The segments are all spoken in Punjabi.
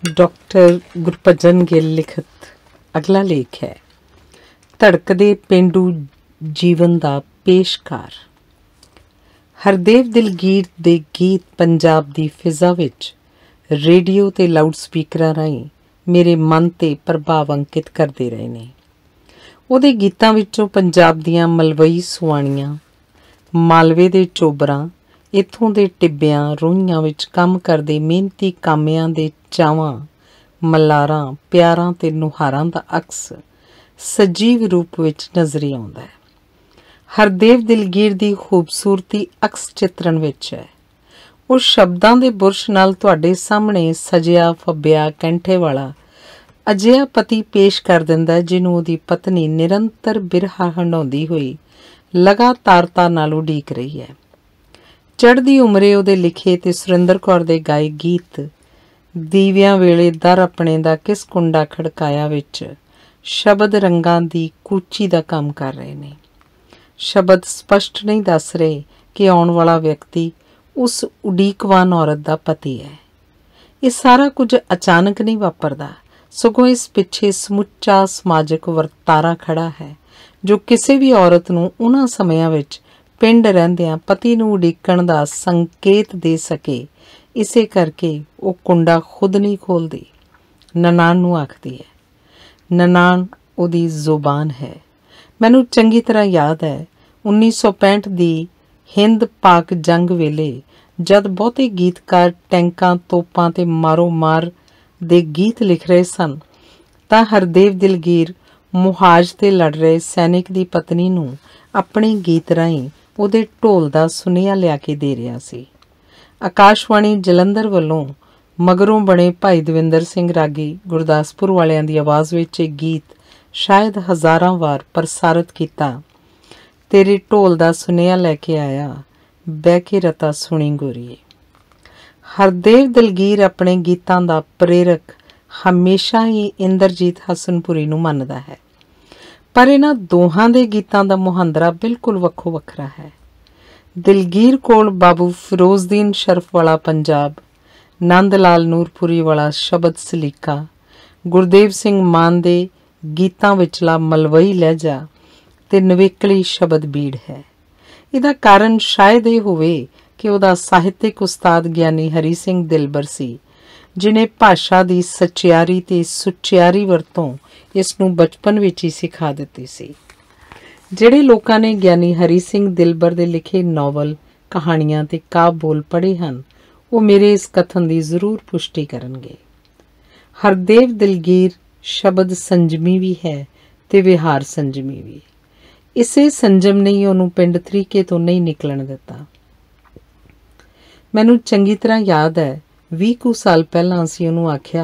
डॉक्टर गुरभजन गिल लिखित अगला लेख है धड़कदे पेंडू जीवन दा पेशकार। हरदेव दिलगीर दे गीत पंजाब दी फिजा विच रेडियो ते लाउड स्पीकरां राहीं मेरे मन ते प्रभाव अंकित करते रहे ने। ਉਹਦੇ गीतां विचों पंजाब दीयां मलवई सुआणियां, मालवे दे चोबरां, इत्थों दे टिब्बियां रोहियां विच काम करदे मेहनती कामियां दे चावां, मल्लारां, प्यारां ते नुहारां दा अक्स सजीव रूप विच नज़री आउंदा है। हरदेव दिलगीर दी खूबसूरती अक्स चित्रण विच है। उस शब्दां दे बुरश नाल तुहाडे सामणे सजिया फब्बिया कैंठे वाला अजिहा पति पेश कर दिंदा जिन्हों उहदी पत्नी निरंतर बिरहा हंडाउंदी होई लगातारता नाल उडीक रही है। चढ़दी उमरे उहदे लिखे ते सुरिंदर कौर दे गाए गीत दीवियां वेले दर अपने दा किस कुंडा खड़काया विच शब्द रंगां दी कूची दा काम कर रहे ने। शब्द स्पष्ट नहीं दस रहे कि आउण वाला व्यक्ति उस उडीकवान औरत दा पति है। ये सारा कुछ अचानक नहीं वापरदा, सगों इस पिछे समुच्चा समाजिक वर्तारा खड़ा है जो किसी भी औरत नूं उन्हां समयां विच पिंड रहिंदियां पति नूं उडीकण दा संकेत दे सके। इसे करके वो कुंडा खुद नहीं खोलदी, ननाण नूं आखदी है। ननाण उहदी जुबान है। मैनूं चंगी तरह याद है 1965 दी हिंद पाक जंग वेले जद बहुते गीतकार टैंकां तोपां ते मारो मार दे गीत लिख रहे सन तां हरदेव दिलगीर मुहाज ते लड़ रहे सैनिक दी पत्नी नूं अपने गीत राहीं ਉਹਦੇ ਢੋਲ ਦਾ ਸੁਨੇਹਾ ਲਿਆ ਕੇ ਦੇ ਰਿਹਾ ਸੀ। ਆਕਾਸ਼ਵਾਣੀ ਜਲੰਧਰ ਵੱਲੋਂ ਮਗਰੋਂ ਬਣੇ ਭਾਈ ਦਵਿੰਦਰ ਸਿੰਘ ਰਾਗੀ ਗੁਰਦਾਸਪੁਰ ਵਾਲਿਆਂ ਦੀ ਆਵਾਜ਼ ਵਿੱਚ ਇਹ ਗੀਤ ਸ਼ਾਇਦ ਹਜ਼ਾਰਾਂ ਵਾਰ ਪ੍ਰਸਾਰਿਤ ਕੀਤਾ। ਤੇਰੇ ਢੋਲ ਦਾ ਸੁਨੇਹਾ ਲੈ ਕੇ ਆਇਆ ਬਹਿ ਕੇ ਰਤਾ ਸੁਣੀ ਗੋਰੀਏ। ਹਰਦੇਵ ਦਿਲਗੀਰ ਆਪਣੇ ਗੀਤਾਂ ਦਾ ਪ੍ਰੇਰਕ ਹਮੇਸ਼ਾ ਹੀ ਇੰਦਰਜੀਤ ਹਸਨਪੁਰੀ ਨੂੰ ਮੰਨਦਾ ਹੈ, पर इन्हां दोहां दे गीतां दा मुहांदरा बिल्कुल वक्खो वखरा है। दिलगीर कोल बाबू फिरोजदीन शरफ वाला पंजाब, नंद लाल नूरपुरी वाला शब्द सलीका, गुरदेव सिंह मान दे गीतां विचला मलवई लहजा ते नवेकली शब्द बीड़ है। इहदा कारण शायद ये होवे कि उहदा ਸਾਹਿਤਿਕ उस्ताद ਗਿਆਨੀ हरी सिंह दिलबर सी जिन्हें भाषा की सचियारी ते सुचियारी वरतों इसनूं बचपन विच ही सिखा दित्ती सी। जिहड़े लोकां ने ਗਿਆਨੀ हरी सिंह दिलबर दे लिखे नॉवल, कहानियां ते काव बोल पढ़े हन वो मेरे इस कथन की जरूर पुष्टि करनगे। हरदेव दिलगीर शब्द संजमी भी है ते विहार संजमी भी। इसे संजम ने ही उहनूं पिंड तरीके तो नहीं निकलन दिता। मैनूं चंगी तरह याद है 20 ਕੁ ਸਾਲ ਪਹਿਲਾਂ ਅਸੀਂ ਉਹਨੂੰ ਆਖਿਆ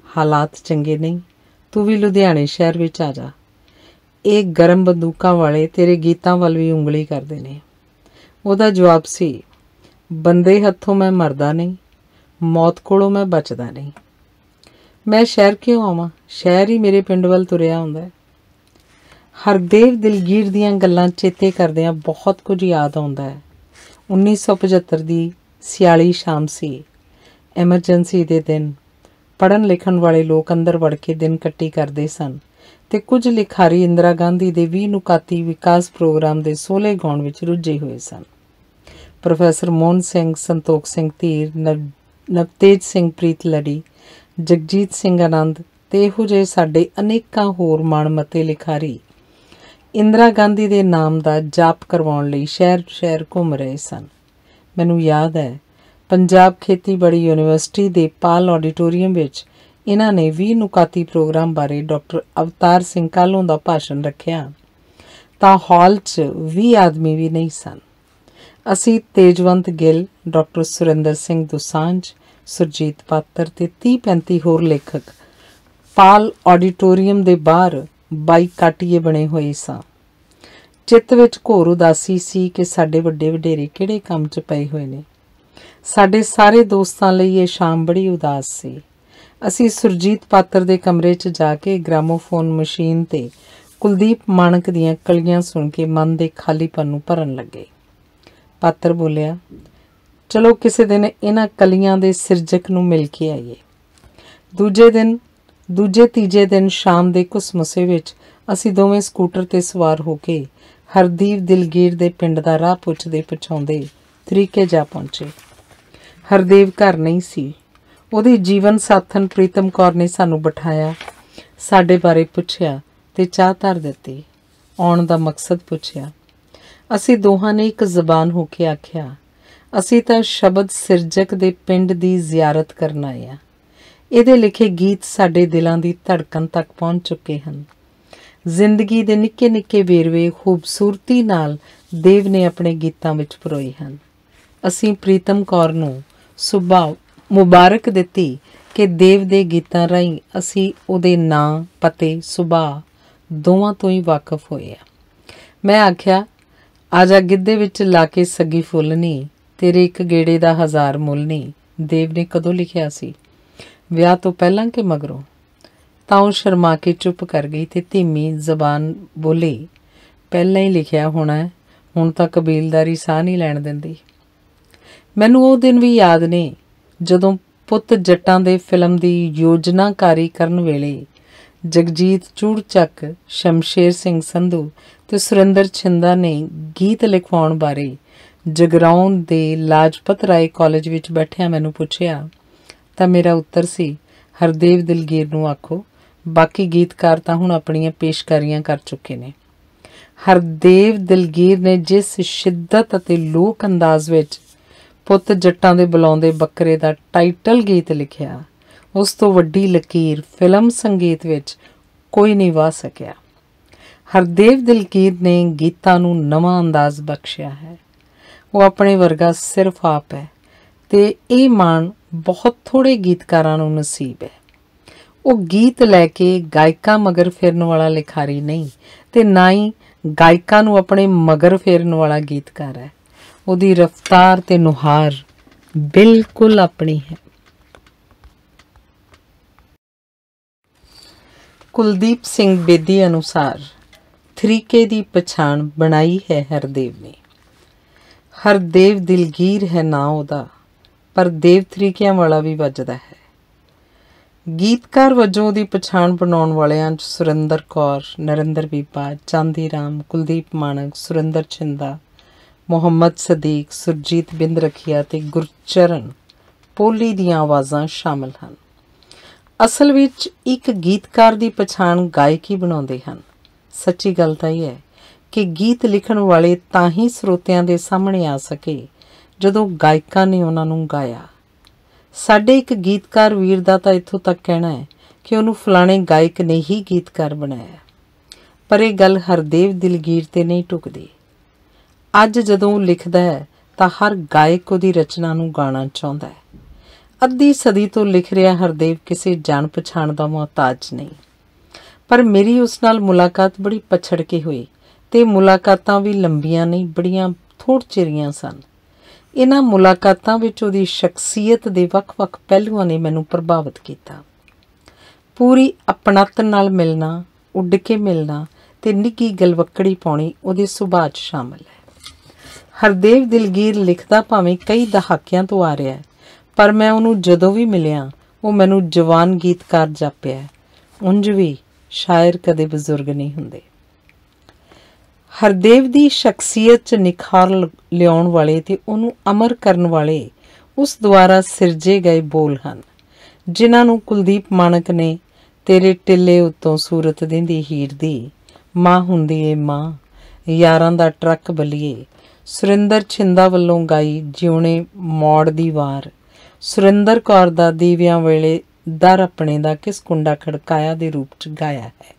ਹਾਲਾਤ ਚੰਗੇ ਨਹੀਂ, ਤੂੰ ਵੀ ਲੁਧਿਆਣੇ ਸ਼ਹਿਰ ਵਿੱਚ ਆ ਜਾ। ਇਹ ਗਰਮ ਬੰਦੂਕਾਂ ਵਾਲੇ ਤੇਰੇ ਗੀਤਾਂ ਵੱਲ ਵੀ ਉਂਗਲੀ ਕਰਦੇ ਨੇ। ਉਹਦਾ ਜਵਾਬ ਸੀ ਬੰਦੇ ਹੱਥੋਂ ਮੈਂ ਮਰਦਾ ਨਹੀਂ, ਮੌਤ ਕੋਲੋਂ ਮੈਂ ਬਚਦਾ ਨਹੀਂ। ਮੈਂ ਸ਼ਹਿਰ ਕਿਉਂ ਆਵਾਂ, ਸ਼ਹਿਰ ਹੀ ਮੇਰੇ ਪਿੰਡ ਵੱਲ ਤੁਰਿਆ ਹੁੰਦਾ। ਹਰਦੇਵ ਦਿਲਗੀਰ ਦੀਆਂ ਗੱਲਾਂ ਚੇਤੇ ਕਰਦਿਆਂ ਬਹੁਤ ਕੁਝ ਯਾਦ ਆਉਂਦਾ ਹੈ। 1975 ਦੀ ਸਿਆਲੀ ਸ਼ਾਮ ਸੀ। ਐਮਰਜੈਂਸੀ ਦੇ ਦਿਨ ਪੜ੍ਹਨ ਲਿਖਣ ਵਾਲੇ ਲੋਕ ਅੰਦਰ ਵੜ ਕੇ ਦਿਨ ਕੱਟੀ ਕਰਦੇ ਸਨ ਤੇ ਕੁਝ ਲਿਖਾਰੀ ਇੰਦਰਾ ਗਾਂਧੀ ਦੇ 20 ਨੁਕਾਤੀ ਵਿਕਾਸ ਪ੍ਰੋਗਰਾਮ ਦੇ ਸੋਹਲੇ ਗਾਉਣ ਵਿੱਚ ਰੁੱਝੇ ਹੋਏ ਸਨ। ਪ੍ਰੋਫੈਸਰ ਮੋਹਨ ਸਿੰਘ, ਸੰਤੋਖ ਸਿੰਘ ਧੀਰ, ਨਵਤੇਜ ਸਿੰਘ ਪ੍ਰੀਤ ਲੜੀ, ਜਗਜੀਤ ਸਿੰਘ ਆਨੰਦ ਤੇ ਇਹੋ ਜਿਹੇ ਸਾਡੇ ਅਨੇਕਾਂ ਹੋਰ ਮਾਣਮੱਤੇ ਲਿਖਾਰੀ ਇੰਦਰਾ ਗਾਂਧੀ ਦੇ ਨਾਮ ਦਾ ਜਾਪ ਕਰਵਾਉਣ ਲਈ ਸ਼ਹਿਰ ਸ਼ਹਿਰ ਘੁੰਮ ਰਹੇ ਸਨ। ਮੈਨੂੰ ਯਾਦ ਹੈ पंजाब खेतीबाड़ी यूनिवर्सिटी के पाल ऑडिटोरीयम विच इन्हां ने 20 नुकाती प्रोग्राम बारे डॉक्टर अवतार सिंह कालों का भाषण रखिया तां हॉल च 20 आदमी भी नहीं सन। असी तेजवंत गिल, डॉक्टर सुरिंदर सिंह दोसांझ, सुरजीत पात्र ते 30-35 होर लेखक पाल ऑडिटोरीयम के बाहर बाई काटिए बने हुए सां। चित्त विच घोर उदासी सी कि साडे वड्डे वडेरे किहड़े काम च पए होए ने। ਸਾਡੇ ਸਾਰੇ ਦੋਸਤਾਂ ਲਈ ਇਹ ਸ਼ਾਮ ਬੜੀ ਉਦਾਸ ਸੀ। ਅਸੀਂ ਸੁਰਜੀਤ ਪਾਤਰ ਦੇ ਕਮਰੇ 'ਚ ਜਾ ਕੇ ਗ੍ਰਾਮੋਫੋਨ ਮਸ਼ੀਨ 'ਤੇ ਕੁਲਦੀਪ ਮਾਣਕ ਦੀਆਂ ਕਲੀਆਂ ਸੁਣ ਕੇ ਮਨ ਦੇ ਖਾਲੀਪਨ ਨੂੰ ਭਰਨ ਲੱਗੇ। ਪਾਤਰ ਬੋਲਿਆ, ਚਲੋ ਕਿਸੇ ਦਿਨ ਇਹਨਾਂ ਕਲੀਆਂ ਦੇ ਸਿਰਜਕ ਨੂੰ ਮਿਲ ਕੇ ਆਈਏ। ਦੂਜੇ ਤੀਜੇ ਦਿਨ ਸ਼ਾਮ ਦੇ ਘੁਸਮੁਸੇ ਵਿੱਚ ਅਸੀਂ ਦੋਵੇਂ ਸਕੂਟਰ 'ਤੇ ਸਵਾਰ ਹੋ ਕੇ ਹਰਦੀਪ ਦਿਲਗੀਰ ਦੇ ਪਿੰਡ ਦਾ ਰਾਹ ਪੁੱਛਦੇ ਪੁਛਾਉਂਦੇ ਤਰੀਕੇ ਜਾ ਪਹੁੰਚੇ। ਹਰਦੇਵ ਘਰ ਨਹੀਂ ਸੀ। ਉਹਦੀ ਜੀਵਨ ਸਾਥਣ ਪ੍ਰੀਤਮ ਕੌਰ ਨੇ ਸਾਨੂੰ ਬਿਠਾਇਆ, ਸਾਡੇ ਬਾਰੇ ਪੁੱਛਿਆ ਤੇ ਚਾਹ ਧਰ ਦਿੱਤੀ। ਆਉਣ ਦਾ ਮਕਸਦ ਪੁੱਛਿਆ। ਅਸੀਂ ਦੋਹਾਂ ਨੇ ਇੱਕ ਜ਼ਬਾਨ ਹੋ ਕੇ ਆਖਿਆ, ਅਸੀਂ ਤਾਂ ਸ਼ਬਦ ਸਿਰਜਕ ਦੇ ਪਿੰਡ ਦੀ ਜ਼ਿਆਰਤ ਕਰਨ ਆਏ ਹਾਂ। ਇਹਦੇ ਲਿਖੇ ਗੀਤ ਸਾਡੇ ਦਿਲਾਂ ਦੀ ਧੜਕਣ ਤੱਕ ਪਹੁੰਚ ਚੁੱਕੇ ਹਨ। ਜ਼ਿੰਦਗੀ ਦੇ ਨਿੱਕੇ ਨਿੱਕੇ ਵੇਰਵੇ ਖੂਬਸੂਰਤੀ ਨਾਲ ਦੇਵ ਨੇ ਆਪਣੇ ਗੀਤਾਂ ਵਿੱਚ ਪਰੋਏ ਹਨ। ਅਸੀਂ ਪ੍ਰੀਤਮ ਕੌਰ ਨੂੰ ਸੁਭਾਅ ਮੁਬਾਰਕ ਦਿੱਤੀ ਕਿ ਦੇਵ ਦੇ ਗੀਤਾਂ ਰਾਹੀਂ ਅਸੀਂ ਉਹਦੇ ਨਾਂ, ਪਤੇ, ਸੁਭਾਅ ਦੋਵਾਂ ਤੋਂ ਹੀ ਵਾਕਫ ਹੋਏ ਆ। ਮੈਂ ਆਖਿਆ, ਆਜਾ ਗਿੱਧੇ ਵਿੱਚ ਲਾ ਕੇ ਸੱਗੀ ਫੁੱਲ ਨਹੀਂ, ਤੇਰੇ ਇੱਕ ਗੇੜੇ ਦਾ 1000 ਮੁੱਲ ਨਹੀਂ। ਦੇਵ ਨੇ ਕਦੋਂ ਲਿਖਿਆ ਸੀ? ਵਿਆਹ ਤੋਂ ਪਹਿਲਾਂ ਕਿ ਮਗਰੋਂ? ਤਾਂ ਉਹ ਸ਼ਰਮਾ ਕੇ ਚੁੱਪ ਕਰ ਗਈ ਤੇ ਧੀਮੀ ਜ਼ਬਾਨ ਬੋਲੀ, ਪਹਿਲਾਂ ਹੀ ਲਿਖਿਆ ਹੋਣਾ, ਹੁਣ ਤਾਂ ਕਬੀਲਦਾਰੀ ਸਾਹ ਨਹੀਂ ਲੈਣ ਦਿੰਦੀ। ਮੈਨੂੰ ਉਹ ਦਿਨ ਵੀ ਯਾਦ ਨੇ ਜਦੋਂ ਪੁੱਤ ਜੱਟਾਂ ਦੇ ਫਿਲਮ ਦੀ ਯੋਜਨਾਕਾਰੀ ਕਰਨ ਵੇਲੇ ਜਗਜੀਤ ਚੂੜਚੱਕ, ਸ਼ਮਸ਼ੇਰ ਸਿੰਘ ਸੰਧੂ ਤੇ ਸੁਰਿੰਦਰ ਛਿੰਦਾ ਨੇ ਗੀਤ ਲਿਖਵਾਉਣ ਬਾਰੇ ਜਗਰਾਉਂ ਦੇ ਲਾਜਪਤ ਰਾਏ ਕਾਲਜ ਵਿੱਚ ਬੈਠਿਆਂ ਮੈਨੂੰ ਪੁੱਛਿਆ ਤਾਂ ਮੇਰਾ ਉੱਤਰ ਸੀ, ਹਰਦੇਵ ਦਿਲਗੀਰ ਨੂੰ ਆਖੋ, ਬਾਕੀ ਗੀਤਕਾਰ ਤਾਂ ਹੁਣ ਆਪਣੀਆਂ ਪੇਸ਼ਕਾਰੀਆਂ ਕਰ ਚੁੱਕੇ ਨੇ। ਹਰਦੇਵ ਦਿਲਗੀਰ ਨੇ ਜਿਸ ਸ਼ਿੱਦਤ ਅਤੇ ਲੋਕ ਅੰਦਾਜ਼ ਵਿੱਚ ਪੁੱਤ ਜੱਟਾਂ ਦੇ ਬੁਲਾਉਂਦੇ ਬੱਕਰੇ ਦਾ ਟਾਈਟਲ ਗੀਤ ਲਿਖਿਆ, ਉਸ ਤੋਂ ਵੱਡੀ ਲਕੀਰ ਫਿਲਮ ਸੰਗੀਤ ਵਿੱਚ ਕੋਈ ਨਹੀਂ ਵਾਹ ਸਕਿਆ। ਹਰਦੇਵ ਦਿਲਗੀਰ ਨੇ ਗੀਤਾਂ ਨੂੰ ਨਵਾਂ ਅੰਦਾਜ਼ ਬਖਸ਼ਿਆ ਹੈ। ਉਹ ਆਪਣੇ ਵਰਗਾ ਸਿਰਫ ਆਪ ਹੈ ਤੇ ਇਹ ਮਾਣ ਬਹੁਤ ਥੋੜ੍ਹੇ ਗੀਤਕਾਰਾਂ ਨੂੰ ਨਸੀਬ ਹੈ। ਉਹ ਗੀਤ ਲੈ ਕੇ ਗਾਇਕਾਂ ਮਗਰ ਫਿਰਨ ਵਾਲਾ ਲਿਖਾਰੀ ਨਹੀਂ ਤੇ ਨਾ ਹੀ ਗਾਇਕਾਂ ਨੂੰ ਆਪਣੇ ਮਗਰ ਫੇਰਨ ਵਾਲਾ ਗੀਤਕਾਰ ਹੈ। ਉਹਦੀ ਰਫਤਾਰ ਤੇ ਨੁਹਾਰ ਬਿਲਕੁਲ ਆਪਣੀ ਹੈ। ਕੁਲਦੀਪ ਸਿੰਘ ਬੇਦੀ ਅਨੁਸਾਰ ਤਰੀਕੇ ਦੀ ਪਛਾਣ ਬਣਾਈ ਹੈ ਹਰਦੇਵ ਨੇ। ਹਰਦੇਵ ਦਿਲਗੀਰ ਹੈ ਨਾਂ ਉਹਦਾ, ਪਰ ਦੇਵ ਤਰੀਕਿਆਂ ਵਾਲਾ ਵੀ ਵੱਜਦਾ ਹੈ। ਗੀਤਕਾਰ ਵਜੋਂ ਉਹਦੀ ਪਛਾਣ ਬਣਾਉਣ ਵਾਲਿਆਂ 'ਚ ਸੁਰਿੰਦਰ ਕੌਰ, ਨਰਿੰਦਰ ਬੀਬਾ, ਚਾਂਦੀ ਰਾਮ, ਕੁਲਦੀਪ ਮਾਣਕ, ਸੁਰਿੰਦਰ ਛਿੰਦਾ, ਮੁਹੰਮਦ ਸਦੀਕ, ਸੁਰਜੀਤ ਬਿੰਦ ਰਖੀਆ ਤੇ ਗੁਰਚਰਨ ਪੋਲੀ ਦੀਆਂ ਆਵਾਜ਼ਾਂ ਸ਼ਾਮਲ ਹਨ। ਅਸਲ ਵਿੱਚ ਇੱਕ ਗੀਤਕਾਰ ਦੀ ਪਛਾਣ ਗਾਇਕ ਹੀ ਬਣਾਉਂਦੇ ਹਨ। ਸੱਚੀ ਗੱਲ ਤਾਂ ਇਹ ਹੈ ਕਿ ਗੀਤ ਲਿਖਣ ਵਾਲੇ ਤਾਂ ਹੀ ਸਰੋਤਿਆਂ ਦੇ ਸਾਹਮਣੇ ਆ ਸਕੇ ਜਦੋਂ ਗਾਇਕਾਂ ਨੇ ਉਹਨਾਂ ਨੂੰ ਗਾਇਆ। ਸਾਡੇ ਇੱਕ ਗੀਤਕਾਰ ਵੀਰ ਦਾ ਤਾਂ ਇੱਥੋਂ ਤੱਕ ਕਹਿਣਾ ਹੈ ਕਿ ਉਹਨੂੰ ਫਲਾਣੇ ਗਾਇਕ ਨੇ ਹੀ ਗੀਤਕਾਰ ਬਣਾਇਆ, ਪਰ ਇਹ ਗੱਲ ਹਰਦੇਵ ਦਿਲਗੀਰ ਤੇ ਨਹੀਂ ਢੁਕਦੀ। ਅੱਜ ਜਦੋਂ ਉਹ ਲਿਖਦਾ ਹੈ ਤਾਂ ਹਰ ਗਾਇਕ ਉਹਦੀ ਰਚਨਾ ਨੂੰ ਗਾਣਾ ਚਾਹੁੰਦਾ ਹੈ। ਅੱਧੀ ਸਦੀ ਤੋਂ ਲਿਖ ਰਿਹਾ ਹਰਦੇਵ ਕਿਸੇ ਜਾਣ ਪਛਾਣ ਦਾ ਮੁਹਤਾਜ ਨਹੀਂ, ਪਰ ਮੇਰੀ ਉਸ ਨਾਲ ਮੁਲਾਕਾਤ ਬੜੀ ਪਛੜ ਕੇ ਹੋਈ ਤੇ ਮੁਲਾਕਾਤਾਂ ਵੀ ਲੰਬੀਆਂ ਨਹੀਂ, ਬੜੀਆਂ ਥੋੜ੍ਹ ਚਿਰੀਆਂ ਸਨ। ਇਹਨਾਂ ਮੁਲਾਕਾਤਾਂ ਵਿੱਚ ਉਹਦੀ ਸ਼ਖਸੀਅਤ ਦੇ ਵੱਖ-ਵੱਖ ਪਹਿਲੂਆਂ ਨੇ ਮੈਨੂੰ ਪ੍ਰਭਾਵਿਤ ਕੀਤਾ। ਪੂਰੀ ਅਪਣੱਤ ਨਾਲ ਮਿਲਣਾ, ਉੱਡ ਕੇ ਮਿਲਣਾ ਤੇ ਨਿੱਘੀ ਗਲਵੱਕੜੀ ਪਾਉਣੀ ਉਹਦੇ ਸੁਭਾਅ 'ਚ ਸ਼ਾਮਲ ਹੈ। ਹਰਦੇਵ ਦਿਲਗੀਰ ਲਿਖਦਾ ਭਾਵੇਂ ਕਈ ਦਹਾਕਿਆਂ ਤੋਂ ਆ ਰਿਹਾ ਹੈ, ਪਰ ਮੈਂ ਉਹਨੂੰ ਜਦੋਂ ਵੀ ਮਿਲਿਆ ਉਹ ਮੈਨੂੰ ਜਵਾਨ ਗੀਤਕਾਰ ਜਾਪਿਆ। ਉਂਝ ਵੀ ਸ਼ਾਇਰ ਕਦੇ ਬਜ਼ੁਰਗ ਨਹੀਂ ਹੁੰਦੇ। ਹਰਦੇਵ ਦੀ ਸ਼ਖਸੀਅਤ 'ਚ ਨਿਖਾਰ ਲਿਆਉਣ ਵਾਲੇ ਤੇ ਉਹਨੂੰ ਅਮਰ ਕਰਨ ਵਾਲੇ ਉਸ ਦੁਆਰਾ ਸਿਰਜੇ ਗਏ ਬੋਲ ਹਨ, ਜਿਨ੍ਹਾਂ ਨੂੰ ਕੁਲਦੀਪ ਮਾਣਕ ਨੇ ਤੇਰੇ ਟਿੱਲੇ ਉੱਤੋਂ ਸੂਰਤ ਦਿੰਦੀ ਹੀਰ ਦੀ, ਮਾਂ ਹੁੰਦੀ ਏ ਮਾਂ, ਯਾਰਾਂ ਦਾ ਟਰੱਕ ਬਲੀਏ, ਸੁਰਿੰਦਰ ਛਿੰਦਾ ਵੱਲੋਂ ਗਾਈ ਜਿਉਣੇ ਮੌੜ ਦੀ ਵਾਰ, ਸੁਰਿੰਦਰ ਕੌਰ ਦਾ ਦੀਵਿਆਂ ਵੇਲੇ ਦਰ ਆਪਣੇ ਦਾ ਕਿਸ ਕੁੰਡਾ ਖੜਕਾਇਆ ਦੇ ਰੂਪ 'ਚ ਗਾਇਆ ਹੈ।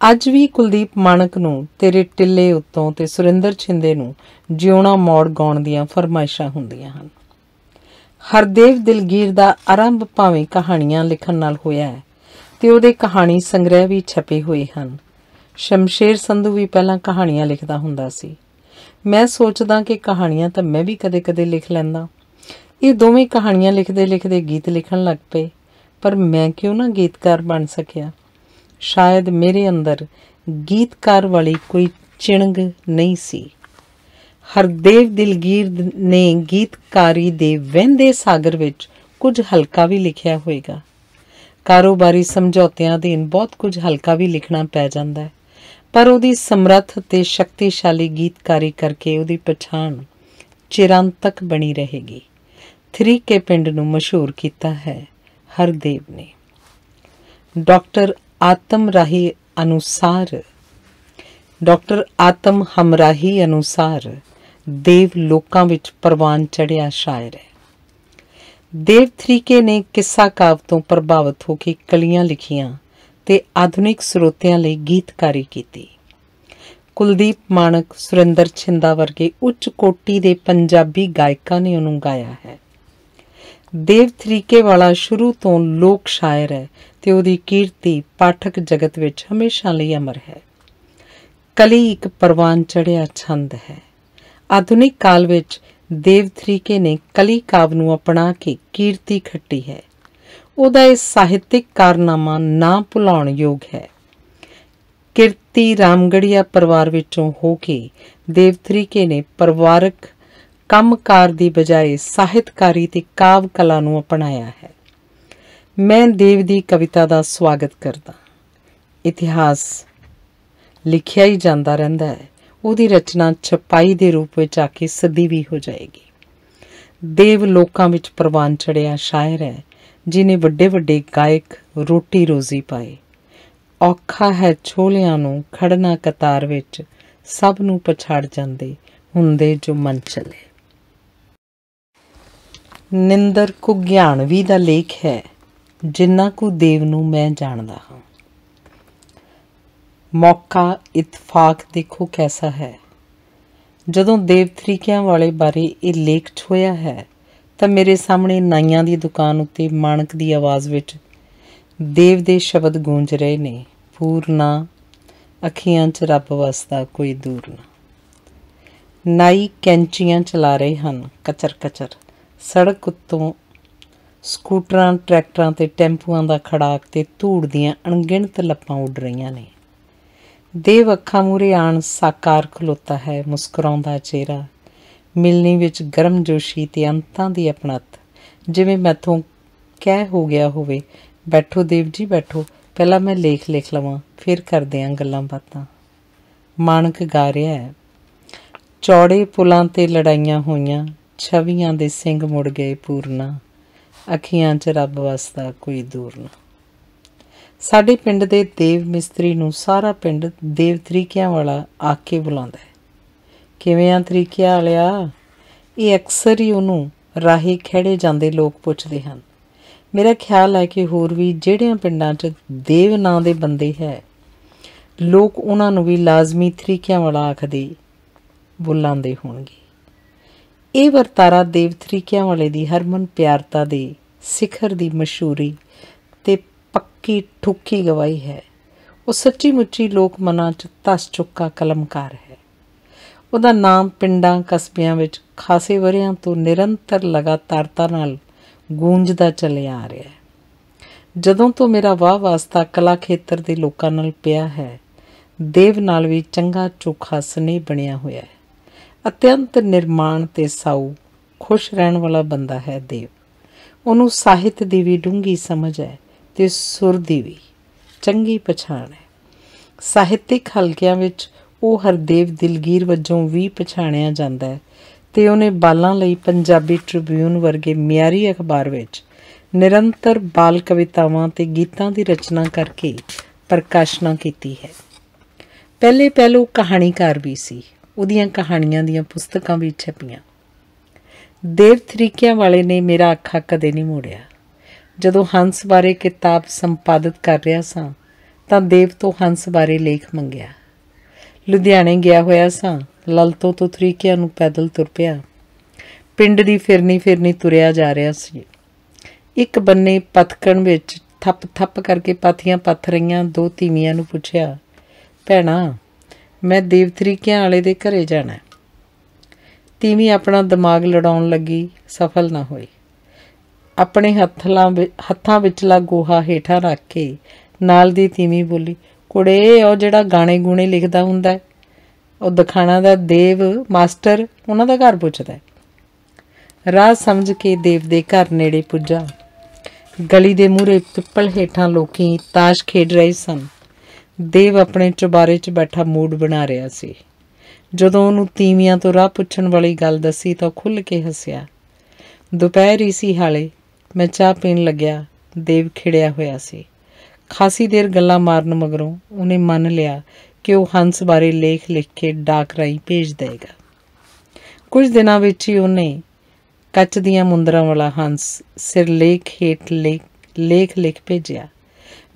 ਅੱਜ ਵੀ ਕੁਲਦੀਪ ਮਾਣਕ ਨੂੰ ਤੇਰੇ ਟਿੱਲੇ ਉੱਤੋਂ ਤੇ ਸੁਰਿੰਦਰ ਛਿੰਦੇ ਨੂੰ ਜਿਉਣਾ ਮੌੜ ਗਾਉਣ ਦੀਆਂ ਫਰਮਾਇਸ਼ਾਂ ਹੁੰਦੀਆਂ ਹਨ। ਹਰਦੇਵ ਦਿਲਗੀਰ ਦਾ ਆਰੰਭ ਭਾਵੇਂ ਕਹਾਣੀਆਂ ਲਿਖਣ ਨਾਲ ਹੋਇਆ ਹੈ ਤੇ ਉਹਦੇ ਕਹਾਣੀ ਸੰਗ੍ਰਹਿ ਵੀ ਛਪੇ ਹੋਏ ਹਨ। ਸ਼ਮਸ਼ੇਰ ਸੰਧੂ ਵੀ ਪਹਿਲਾਂ ਕਹਾਣੀਆਂ ਲਿਖਦਾ ਹੁੰਦਾ ਸੀ। ਮੈਂ ਸੋਚਦਾ ਕਿ ਕਹਾਣੀਆਂ ਤਾਂ ਮੈਂ ਵੀ ਕਦੇ-ਕਦੇ ਲਿਖ ਲੈਂਦਾ। ਇਹ ਦੋਵੇਂ ਕਹਾਣੀਆਂ ਲਿਖਦੇ ਲਿਖਦੇ ਗੀਤ ਲਿਖਣ ਲੱਗ ਪਏ, ਪਰ ਮੈਂ ਕਿਉਂ ਨਾ ਗੀਤਕਾਰ ਬਣ ਸਕਿਆ। ਸ਼ਾਇਦ ਮੇਰੇ ਅੰਦਰ ਗੀਤਕਾਰ ਵਾਲੀ ਕੋਈ ਚਿਣਗ ਨਹੀਂ ਸੀ। ਹਰਦੇਵ ਦਿਲਗੀਰ ਨੇ ਗੀਤਕਾਰੀ ਦੇ ਵਹਿੰਦੇ ਸਾਗਰ ਵਿੱਚ ਕੁਝ ਹਲਕਾ ਵੀ ਲਿਖਿਆ ਹੋਵੇਗਾ, ਕਾਰੋਬਾਰੀ ਸਮਝੌਤਿਆਂ ਅਧੀਨ ਬਹੁਤ ਕੁਝ ਹਲਕਾ ਵੀ ਲਿਖਣਾ ਪੈ ਜਾਂਦਾ ਹੈ, ਪਰ ਉਹਦੀ ਸਮਰੱਥ ਅਤੇ ਸ਼ਕਤੀਸ਼ਾਲੀ ਗੀਤਕਾਰੀ ਕਰਕੇ ਉਹਦੀ ਪਛਾਣ ਚਿਰਾਂ ਤੱਕ ਬਣੀ ਰਹੇਗੀ। ਥਰੀਕੇ ਪਿੰਡ ਨੂੰ ਮਸ਼ਹੂਰ ਕੀਤਾ ਹੈ ਹਰਦੇਵ ਨੇ। ਡਾਕਟਰ ਆਤਮ ਹਮਰਾਹੀ ਅਨੁਸਾਰ ਦੇਵ ਲੋਕਾਂ ਵਿੱਚ ਪ੍ਰਵਾਨ ਚੜ੍ਹਿਆ ਸ਼ਾਇਰ ਹੈ। ਦੇਵ ਥਰੀਕੇ ਨੇ ਕਿੱਸਾ ਕਾਵ ਤੋਂ ਪ੍ਰਭਾਵਿਤ ਹੋ ਕੇ ਕਲੀਆਂ ਲਿਖੀਆਂ ਤੇ ਆਧੁਨਿਕ ਸਰੋਤਿਆਂ ਲਈ ਗੀਤਕਾਰੀ ਕੀਤੀ। ਕੁਲਦੀਪ ਮਾਣਕ, ਸੁਰਿੰਦਰ ਛਿੰਦਾ ਵਰਗੇ ਉੱਚ ਕੋਟੀ ਦੇ ਪੰਜਾਬੀ ਗਾਇਕਾਂ ਨੇ ਉਹਨੂੰ ਗਾਇਆ ਹੈ। ਦੇਵ ਥਰੀਕੇ ਵਾਲਾ ਸ਼ੁਰੂ ਤੋਂ ਲੋਕ ਸ਼ਾਇਰ ਹੈ ਤੇ ਉਹਦੀ ਕੀਰਤੀ ਪਾਠਕ ਜਗਤ ਵਿੱਚ ਹਮੇਸ਼ਾ ਲਈ ਅਮਰ ਹੈ। ਕਲੀ ਇੱਕ ਪ੍ਰਵਾਨ ਚੜ੍ਹਿਆ ਛੰਦ ਹੈ। ਆਧੁਨਿਕ ਕਾਲ ਵਿੱਚ ਦੇਵ ਥਰੀਕੇ ਨੇ ਕਲੀ ਕਾਵ ਨੂੰ ਅਪਣਾ ਕੇ ਕੀਰਤੀ ਖੱਟੀ ਹੈ। ਉਹਦਾ ਇਹ ਸਾਹਿਤਿਕ ਕਾਰਨਾਮਾ ਨਾ ਭੁਲਾਉਣ ਯੋਗ ਹੈ। ਕਿਰਤੀ ਰਾਮਗੜੀਆ ਪਰਿਵਾਰ ਵਿੱਚੋਂ ਹੋ ਕੇ ਦੇਵ ਥਰੀਕੇ ਨੇ ਪਰਿਵਾਰਕ ਕੰਮਕਾਰ ਦੀ ਬਜਾਏ ਸਾਹਿਤਕਾਰੀ ਤੇ ਕਾਵ ਕਲਾ ਨੂੰ ਅਪਣਾਇਆ ਹੈ। ਮੈਂ ਦੇਵ ਦੀ ਕਵਿਤਾ ਦਾ ਸਵਾਗਤ ਕਰਦਾ। ਇਤਿਹਾਸ ਲਿਖਿਆ ਹੀ ਜਾਂਦਾ ਰਹਿੰਦਾ ਹੈ। ਉਹਦੀ ਰਚਨਾ ਛਪਾਈ ਦੇ ਰੂਪ ਵਿੱਚ ਆ ਕੇ ਸਦੀ ਵੀ ਹੋ ਜਾਏਗੀ। ਦੇਵ ਲੋਕਾਂ ਵਿੱਚ ਪ੍ਰਵਾਨ ਚੜ੍ਹਿਆ ਸ਼ਾਇਰ ਹੈ, ਜਿਹਨੇ ਵੱਡੇ ਵੱਡੇ ਗਾਇਕ ਰੋਟੀ ਰੋਜ਼ੀ ਪਾਏ। ਔਖਾ ਹੈ ਛੋਲਿਆਂ ਨੂੰ ਖੜਨਾ ਕਤਾਰ ਵਿੱਚ, ਸਭ ਨੂੰ ਪਛਾੜ ਜਾਂਦੇ ਹੁੰਦੇ ਜੋ ਮਨ ਚਲੇ। ਨਿੰਦਰ ਘੁਗਿਆਣਵੀ ਦਾ ਲੇਖ ਹੈ, ਜਿੰਨਾ ਕੁ ਦੇਵ ਨੂੰ ਮੈਂ ਜਾਣਦਾ ਹਾਂ। ਮੌਕਾ ਇਤਫਾਕ ਦੇਖੋ ਕੈਸਾ ਹੈ। ਜਦੋਂ ਦੇਵ ਥਰੀਕਿਆਂ ਵਾਲੇ ਬਾਰੇ ਇਹ ਲੇਖ ਛੋਇਆ ਹੈ ਤਾਂ ਮੇਰੇ ਸਾਹਮਣੇ ਨਾਈਆਂ ਦੀ ਦੁਕਾਨ ਉੱਤੇ ਮਾਣਕ ਦੀ ਆਵਾਜ਼ ਵਿੱਚ ਦੇਵ ਦੇ ਸ਼ਬਦ ਗੂੰਜ ਰਹੇ ਨੇ। ਪੂਰਨਾ ਅੱਖੀਆਂ 'ਚ ਰੱਬ ਵਸਦਾ ਕੋਈ ਦੂਰ ਨਾ। ਨਾਈ ਕੈਂਚੀਆਂ ਚਲਾ ਰਹੇ ਹਨ ਕਚਰ ਕਚਰ। ਸੜਕ ਉੱਤੋਂ ਸਕੂਟਰਾਂ, ਟਰੈਕਟਰਾਂ ਤੇ ਟੈਂਪੂਆਂ ਦਾ ਖੜਾਕ ਤੇ ਧੂੜ ਦੀਆਂ ਅਣਗਿਣਤ ਲੱਪਾਂ ਉੱਡ ਰਹੀਆਂ ਨੇ। ਦੇਵ ਅੱਖਾਂ ਮੂਹਰੇ ਆਣ ਸਾਕਾਰ ਖਲੋਤਾ ਹੈ, ਮੁਸਕਰਾਉਂਦਾ ਚਿਹਰਾ, ਮਿਲਣੀ ਵਿੱਚ ਗਰਮ ਜੋਸ਼ੀ ਤੇ ਅੰਤਾਂ ਦੀ ਅਪਣੱਤ। ਜਿਵੇਂ ਮੈਥੋਂ ਕਹਿ ਹੋ ਗਿਆ ਹੋਵੇ, ਬੈਠੋ ਦੇਵ ਜੀ ਬੈਠੋ, ਪਹਿਲਾਂ ਮੈਂ ਲੇਖ ਲਿਖ ਲਵਾਂ, ਫਿਰ ਕਰਦੇ ਹਾਂ ਗੱਲਾਂ ਬਾਤਾਂ। ਮਾਣਕ ਗਾ ਰਿਹਾ ਹੈ। ਚੌੜੇ ਪੁਲਾਂ ਤੇ ਲੜਾਈਆਂ ਹੋਈਆਂ, ਛਵੀਆਂ ਦੇ ਸਿੰਘ ਮੁੜ ਗਏ ਪੂਰਨਾ, ਅੱਖੀਆਂ 'ਚ ਰੱਬ ਵਸਦਾ ਕੋਈ ਦੂਰ ਨਾ। ਸਾਡੇ ਪਿੰਡ ਦੇ ਦੇਵ ਮਿਸਤਰੀ ਨੂੰ ਸਾਰਾ ਪਿੰਡ ਦੇਵ ਥਰੀਕਿਆਂ ਵਾਲਾ ਆ ਕੇ ਬੁਲਾਉਂਦਾ ਹੈ। ਕਿਵੇਂ ਆ ਥਰੀਕਿਆਂ ਵਾਲਿਆ? ਇਹ ਅਕਸਰ ਹੀ ਉਹਨੂੰ ਰਾਹੀ ਖੇੜੇ ਜਾਂਦੇ ਲੋਕ ਪੁੱਛਦੇ ਹਨ। ਮੇਰਾ ਖਿਆਲ ਹੈ ਕਿ ਹੋਰ ਵੀ ਜਿਹੜਿਆਂ ਪਿੰਡਾਂ 'ਚ ਦੇਵ ਨਾਂ ਦੇ ਬੰਦੇ ਹੈ, ਲੋਕ ਉਹਨਾਂ ਨੂੰ ਵੀ ਲਾਜ਼ਮੀ ਥਰੀਕਿਆਂ ਵਾਲਾ ਆਖਦੇ ਬੁਲਾਉਂਦੇ ਹੋਣਗੇ। ਇਹ ਵਰਤਾਰਾ ਦੇਵ ਥਰੀਕਿਆਂ ਵਾਲੇ ਦੀ ਹਰਮਨ ਪਿਆਰਤਾ ਦੇ ਸਿਖਰ ਦੀ ਮਸ਼ਹੂਰੀ ਤੇ ਪੱਕੀ ਠੁੱਕੀ ਗਵਾਹੀ ਹੈ। ਉਹ ਸੱਚੀ ਮੁੱਚੀ ਲੋਕ ਮਨਾਂ 'ਚ ਧਸ ਚੁੱਕਾ ਕਲਮਕਾਰ ਹੈ। ਉਹਦਾ ਨਾਮ ਪਿੰਡਾਂ ਕਸਬਿਆਂ ਵਿੱਚ ਖਾਸੇ ਵਰ੍ਹਿਆਂ ਤੋਂ ਨਿਰੰਤਰ ਲਗਾਤਾਰਤਾ ਨਾਲ ਗੂੰਜਦਾ ਚੱਲਿਆ ਆ ਰਿਹਾ ਹੈ। ਜਦੋਂ ਤੋਂ ਮੇਰਾ ਵਾਹ ਵਾਸਤਾ ਕਲਾ ਖੇਤਰ ਦੇ ਲੋਕਾਂ ਨਾਲ ਪਿਆ ਹੈ, ਦੇਵ ਨਾਲ ਵੀ ਚੰਗਾ ਚੋਖਾ ਸਨੇਹ ਬਣਿਆ ਹੋਇਆ ਹੈ। ਅਤਿਅੰਤ ਨਿਰਮਾਣ ਤੇ ਸਾਊ ਖੁਸ਼ ਰਹਿਣ ਵਾਲਾ ਬੰਦਾ ਹੈ ਦੇਵ। ਉਹਨੂੰ ਸਾਹਿਤ ਦੀ ਵੀ ਡੂੰਘੀ ਸਮਝ ਹੈ ਤੇ ਸੁਰ ਦੀ ਵੀ ਚੰਗੀ ਪਛਾਣ ਹੈ। ਸਾਹਿਤਿਕ ਹਲਕਿਆਂ ਵਿੱਚ ਉਹ ਹਰਦੇਵ ਦਿਲਗੀਰ ਵਜੋਂ ਵੀ ਪਛਾਣਿਆ ਜਾਂਦਾ ਹੈ ਤੇ ਉਹਨੇ ਬਾਲਾਂ ਲਈ ਪੰਜਾਬੀ ਟ੍ਰਿਬਿਊਨ ਵਰਗੇ ਮਿਆਰੀ ਅਖਬਾਰ ਵਿੱਚ ਨਿਰੰਤਰ ਬਾਲ ਕਵਿਤਾਵਾਂ ਤੇ ਗੀਤਾਂ ਦੀ ਰਚਨਾ ਕਰਕੇ ਪ੍ਰਕਾਸ਼ਨਾ ਕੀਤੀ ਹੈ। ਪਹਿਲੋਂ ਕਹਾਣੀਕਾਰ ਵੀ ਸੀ। ਉਹਦੀਆਂ ਕਹਾਣੀਆਂ ਦੀਆਂ ਪੁਸਤਕਾਂ ਵੀ ਛਪੀਆਂ। ਦੇਵ ਥਰੀਕਿਆਂ ਵਾਲੇ ਨੇ ਮੇਰਾ ਅੱਖਾਂ ਕਦੇ ਨਹੀਂ ਮੋੜਿਆ। ਜਦੋਂ ਹੰਸ ਬਾਰੇ ਕਿਤਾਬ ਸੰਪਾਦਿਤ ਕਰ ਰਿਹਾ ਸਾਂ ਤਾਂ ਦੇਵ ਤੋਂ ਹੰਸ ਬਾਰੇ ਲੇਖ ਮੰਗਿਆ। ਲੁਧਿਆਣੇ ਗਿਆ ਹੋਇਆ ਸਾਂ, ਲਲਤੋਂ ਤੋਂ ਥਰੀਕਿਆਂ ਨੂੰ ਪੈਦਲ ਤੁਰ ਪਿਆ। ਪਿੰਡ ਦੀ ਫਿਰਨੀ ਤੁਰਿਆ ਜਾ ਰਿਹਾ ਸੀ। ਇੱਕ ਬੰਨੇ ਪਥਕਣ ਵਿੱਚ ਥੱਪ ਕਰਕੇ ਪਾਥੀਆਂ ਪੱਥ ਰਹੀਆਂ ਦੋ ਤੀਵੀਆਂ ਨੂੰ ਪੁੱਛਿਆ, ਭੈਣਾ ਮੈਂ ਦੇਵ ਥਰੀਕਿਆਂ ਵਾਲੇ ਦੇ ਘਰੇ ਜਾਣਾ। ਤੀਵੀਂ ਆਪਣਾ ਦਿਮਾਗ ਲੜਾਉਣ ਲੱਗੀ, ਸਫਲ ਨਾ ਹੋਈ। ਆਪਣੇ ਹੱਥਾਂ ਵਿਚਲਾ ਗੋਹਾ ਹੇਠਾਂ ਰੱਖ ਕੇ ਨਾਲ ਦੀ ਤੀਵੀਂ ਬੋਲੀ, ਕੁੜੇ ਉਹ ਜਿਹੜਾ ਗਾਣੇ ਗੂਣੇ ਲਿਖਦਾ ਹੁੰਦਾ, ਉਹ ਦਿਖਾਣਾ ਦਾ ਦੇਵ ਮਾਸਟਰ ਉਹਨਾਂ ਦਾ ਘਰ ਪੁੱਛਦਾ। ਰਾਹ ਸਮਝ ਕੇ ਦੇਵ ਦੇ ਘਰ ਨੇੜੇ ਪੁੱਜਾ। गली दे मूहरे पिपल हेठां लोकी ताश खेड रहे सन। देव अपने चुबारे 'ਚ बैठा मूड बना रहा सी। ਜਦੋਂ ਉਹਨੂੰ ਤੀਵੀਆਂ ਤੋਂ ਰਾਹ ਪੁੱਛਣ ਵਾਲੀ ਗੱਲ ਦੱਸੀ ਤਾਂ ਖੁੱਲ੍ਹ ਕੇ ਹੱਸਿਆ। ਦੁਪਹਿਰ ਹੀ ਸੀ ਹਾਲੇ। ਮੈਂ ਚਾਹ ਪੀਣ ਲੱਗਿਆ। ਦੇਵ ਖਿੜਿਆ ਹੋਇਆ ਸੀ। ਖਾਸੀ ਦੇਰ ਗੱਲਾਂ ਮਾਰਨ ਮਗਰੋਂ ਉਹਨੇ ਮੰਨ ਲਿਆ ਕਿ ਉਹ ਹੰਸ ਬਾਰੇ ਲੇਖ ਲਿਖ ਕੇ ਡਾਕ ਰਾਹੀਂ ਭੇਜ ਦੇਵੇਗਾ। ਕੁਝ ਦਿਨਾਂ ਵਿੱਚ ਹੀ ਉਹਨੇ ਕੱਚ ਦੀਆਂ ਮੁੰਦਰਾਂ ਵਾਲਾ ਹੰਸ ਸਿਰਲੇਖ ਹੇਠ ਲੇਖ ਲਿਖ ਭੇਜਿਆ।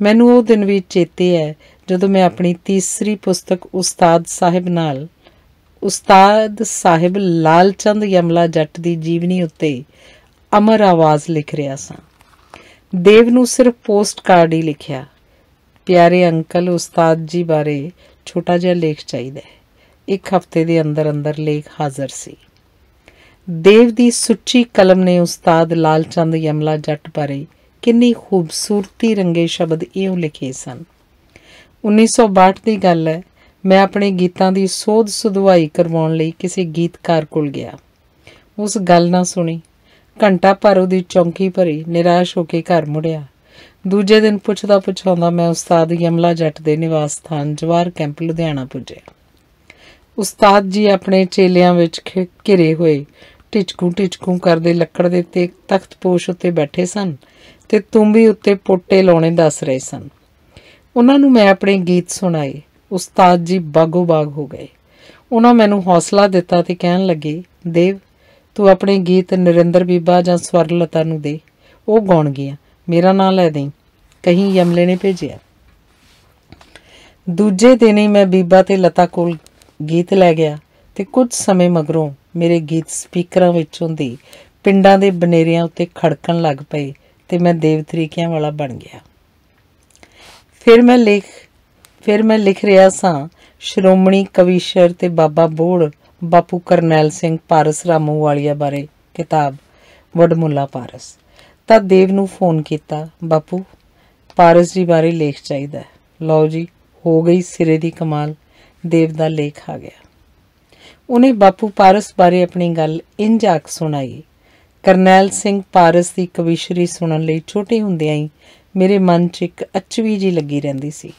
ਮੈਨੂੰ ਉਹ ਦਿਨ ਵੀ ਚੇਤੇ ਹੈ ਜਦੋਂ ਮੈਂ ਆਪਣੀ ਤੀਸਰੀ ਪੁਸਤਕ ਉਸਤਾਦ ਸਾਹਿਬ ਲਾਲ ਚੰਦ ਯਮਲਾ ਜੱਟ ਦੀ ਜੀਵਨੀ ਉੱਤੇ ਅਮਰ ਆਵਾਜ਼ ਲਿਖ ਰਿਹਾ ਸਾਂ। ਦੇਵ ਨੂੰ ਸਿਰਫ ਪੋਸਟ ਕਾਰਡ ਹੀ ਲਿਖਿਆ, ਪਿਆਰੇ ਅੰਕਲ ਉਸਤਾਦ ਜੀ ਬਾਰੇ ਛੋਟਾ ਜਿਹਾ ਲੇਖ ਚਾਹੀਦਾ ਹੈ। 1 ਹਫ਼ਤੇ ਦੇ ਅੰਦਰ ਅੰਦਰ ਲੇਖ ਹਾਜ਼ਰ ਸੀ। ਦੇਵ ਦੀ ਸੁੱਚੀ ਕਲਮ ਨੇ ਉਸਤਾਦ ਲਾਲ ਚੰਦ ਯਮਲਾ ਜੱਟ ਬਾਰੇ ਕਿੰਨੀ ਖੂਬਸੂਰਤੀ ਰੰਗੇ ਸ਼ਬਦ ਇਉਂ ਲਿਖੇ ਸਨ। 1962 ਦੀ ਗੱਲ ਹੈ। ਮੈਂ ਆਪਣੇ ਗੀਤਾਂ ਦੀ ਸੋਧ ਸੁਧਵਾਈ ਕਰਵਾਉਣ ਲਈ ਕਿਸੇ ਗੀਤਕਾਰ ਕੋਲ ਗਿਆ। ਉਸ ਗੱਲ ਨਾ ਸੁਣੀ। ਘੰਟਾ ਭਰ ਉਹਦੀ ਚੌਂਕੀ ਭਰੀ, ਨਿਰਾਸ਼ ਹੋ ਕੇ ਘਰ ਮੁੜਿਆ। ਦੂਜੇ ਦਿਨ ਪੁੱਛਦਾ ਪੁਛਾਉਂਦਾ ਮੈਂ ਉਸਤਾਦ ਯਮਲਾ ਜੱਟ ਦੇ ਨਿਵਾਸ ਸਥਾਨ ਜਵਾਹਰ ਕੈਂਪ ਲੁਧਿਆਣਾ ਪੁੱਜਿਆ। ਉਸਤਾਦ ਜੀ ਆਪਣੇ ਚੇਲਿਆਂ ਵਿੱਚ ਘਿਰੇ ਹੋਏ ਟਿਚਕੂ ਕਰਦੇ ਲੱਕੜ ਦੇ ਤਖਤਪੋਸ਼ ਉੱਤੇ ਬੈਠੇ ਸਨ ਤੇ ਤੂੰਬੀ ਉੱਤੇ ਪੋਟੇ ਲਾਉਣੇ ਦੱਸ ਰਹੇ ਸਨ। ਉਹਨਾਂ ਨੂੰ ਮੈਂ ਆਪਣੇ ਗੀਤ ਸੁਣਾਏ। ਉਸਤਾਦ ਜੀ ਬਾਗੋ ਬਾਗ ਹੋ ਗਏ। ਉਹਨਾਂ ਮੈਨੂੰ ਹੌਸਲਾ ਦਿੱਤਾ ਤੇ ਕਹਿਣ ਲੱਗੇ, ਦੇਵ ਤੂੰ ਆਪਣੇ ਗੀਤ ਨਰਿੰਦਰ ਬੀਬਾ ਜਾਂ ਸਵਰਲਤਾ ਨੂੰ ਦੇ, ਉਹ ਗਾਉਣਗੀਆਂ। ਮੇਰਾ ਨਾਂ ਲੈ ਦੇਈਂ, ਕਹੀਂ ਯਮਲੇ ਨੇ ਭੇਜਿਆ। ਦੂਜੇ ਦਿਨ ਹੀ ਮੈਂ ਬੀਬਾ ਤੇ ਲਤਾ ਕੋਲ ਗੀਤ ਲੈ ਗਿਆ ਤੇ ਕੁਝ ਸਮੇਂ ਮਗਰੋਂ ਮੇਰੇ ਗੀਤ ਸਪੀਕਰਾਂ ਵਿੱਚੋਂ ਦੀ ਪਿੰਡਾਂ ਦੇ ਬਨੇਰਿਆਂ ਉੱਤੇ ਖੜਕਣ ਲੱਗ ਪਏ ਤੇ ਮੈਂ ਦੇਵ ਤਰੀਕਿਆਂ ਵਾਲਾ ਬਣ ਗਿਆ। ਫਿਰ ਮੈਂ ਲਿਖ ਰਿਹਾ ਸਾਂ ਸ਼੍ਰੋਮਣੀ ਕਵੀਸ਼ਰ ਤੇ ਬਾਬਾ ਬੋੜ ਬਾਪੂ ਕਰਨੈਲ ਸਿੰਘ ਪਾਰਸ ਰਾਮੂ ਵਾਲੀਆ ਬਾਰੇ ਕਿਤਾਬ ਵਡਮੁੱਲਾ ਪਾਰਸ। ਤਾਂ ਦੇਵ ਨੂੰ ਫੋਨ ਕੀਤਾ, ਬਾਪੂ ਪਾਰਸ ਜੀ ਬਾਰੇ ਲੇਖ ਚਾਹੀਦਾ। ਲਓ ਜੀ, ਹੋ ਗਈ ਸਿਰੇ ਦੀ ਕਮਾਲ। ਦੇਵ ਦਾ ਲੇਖ ਆ ਗਿਆ। ਉਹਨੇ ਬਾਪੂ ਪਾਰਸ ਬਾਰੇ ਆਪਣੀ ਗੱਲ ਇੰਝ ਆਖ ਸੁਣਾਈ। ਕਰਨੈਲ ਸਿੰਘ ਪਾਰਸ ਦੀ ਕਵੀਸ਼ਰੀ ਸੁਣਨ ਲਈ ਛੋਟੇ ਹੁੰਦਿਆਂ ਹੀ ਮੇਰੇ ਮਨ 'ਚ ਇੱਕ ਅਚਵੀ ਜਿਹੀ ਲੱਗੀ ਰਹਿੰਦੀ ਸੀ।